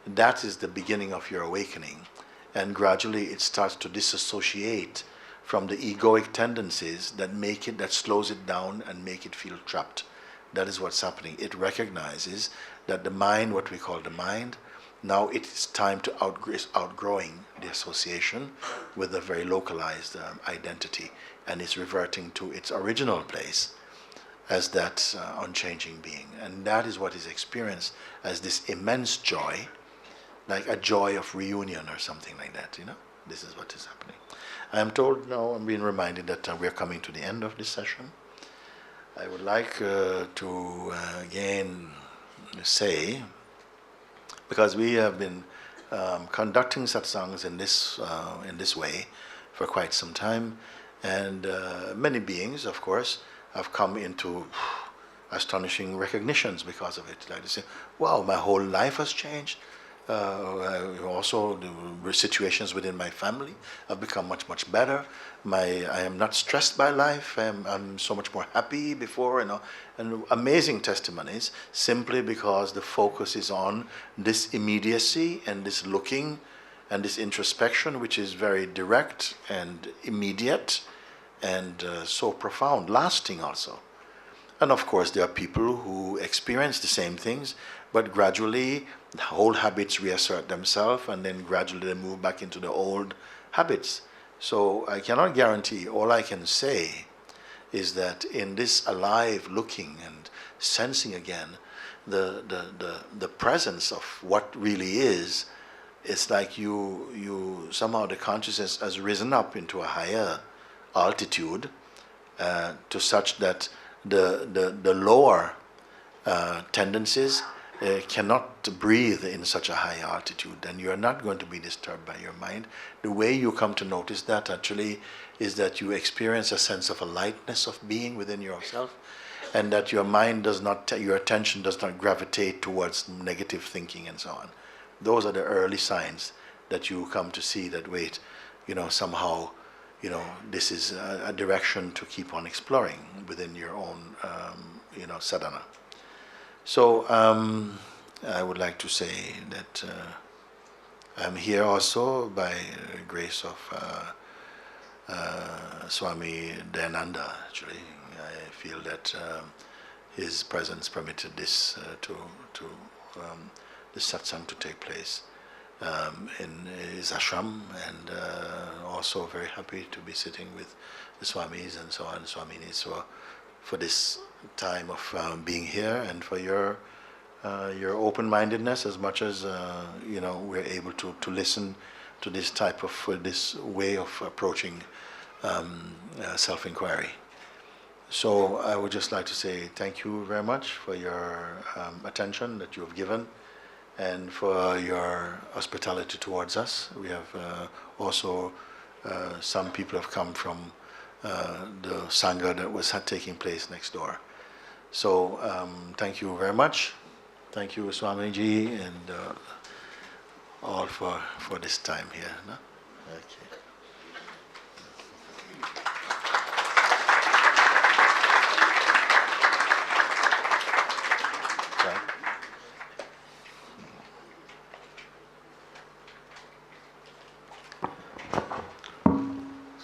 That is the beginning of your awakening. And gradually it starts to disassociate from the egoic tendencies that make it, that slows it down and make it feel trapped. That is what's happening. It recognizes that the mind, what we call the mind, now it is time to outgrowing the association with a very localized identity, and it's reverting to its original place as that unchanging being. And that is what is experienced as this immense joy, like a joy of reunion or something like that, you know? This is what is happening. I am told now, I'm being reminded that we are coming to the end of this session. I would like to again say, because we have been conducting satsangs in this way for quite some time, and many beings, of course, have come into astonishing recognitions because of it. Like they say, wow, my whole life has changed. Also, the situations within my family have become much, much better. I am not stressed by life. I'm so much more happy before, you know. And amazing testimonies, simply because the focus is on this immediacy and this looking and this introspection, which is very direct and immediate and so profound, lasting also. And of course, there are people who experience the same things, but gradually the old habits reassert themselves, and then gradually they move back into the old habits. So I cannot guarantee. All I can say is that in this alive looking and sensing again, the presence of what really is, it's like you somehow the consciousness has risen up into a higher altitude to such that the lower tendencies cannot breathe in such a high altitude, and you are not going to be disturbed by your mind. The way you come to notice that actually is that you experience a sense of a lightness of being within yourself, and that your mind does not, your attention does not gravitate towards negative thinking and so on. Those are the early signs that you come to see that, wait, you know, somehow, you know, this is a direction to keep on exploring within your own, you know, sadhana. So I would like to say that I'm here also by grace of Swami Dayananda. Actually, I feel that his presence permitted this this satsang to take place in his ashram, and also very happy to be sitting with the Swamis and so on, Swaminis, for this time of being here, and for your open-mindedness, as much as you know, we're able to listen to this type of this way of approaching self-inquiry. So I would just like to say thank you very much for your attention that you have given, and for your hospitality towards us. We have also some people have come from the Sangha that was taking place next door. So thank you very much. Thank you, Swamiji, and all for this time here. No? Okay.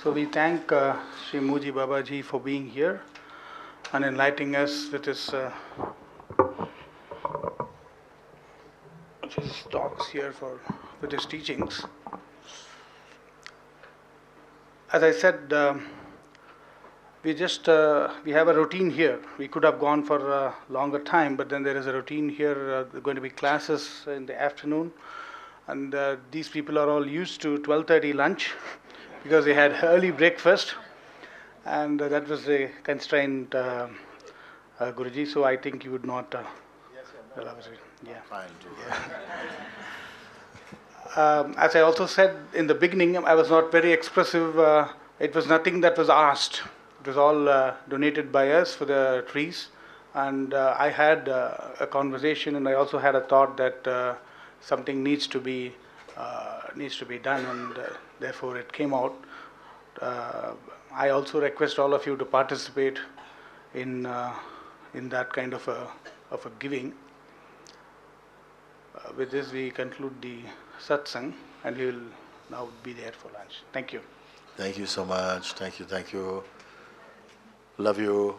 So we thank Sri Muji Babaji for being here and enlightening us with his talks here with his teachings. As I said, we have a routine here. We could have gone for a longer time, but then there is a routine here. There are going to be classes in the afternoon, and these people are all used to 12:30 lunch because they had early breakfast, and that was a constraint, Guruji. So I think you would not. Yeah. Fine. As I also said in the beginning, I was not very expressive. It was nothing that was asked. It was all donated by us for the trees, and I had a conversation, and I also had a thought that something needs to be done, and therefore it came out. I also request all of you to participate in that kind of a giving. With this, we conclude the satsang, and we will now be there for lunch. Thank you. Thank you so much. Thank you. Love you.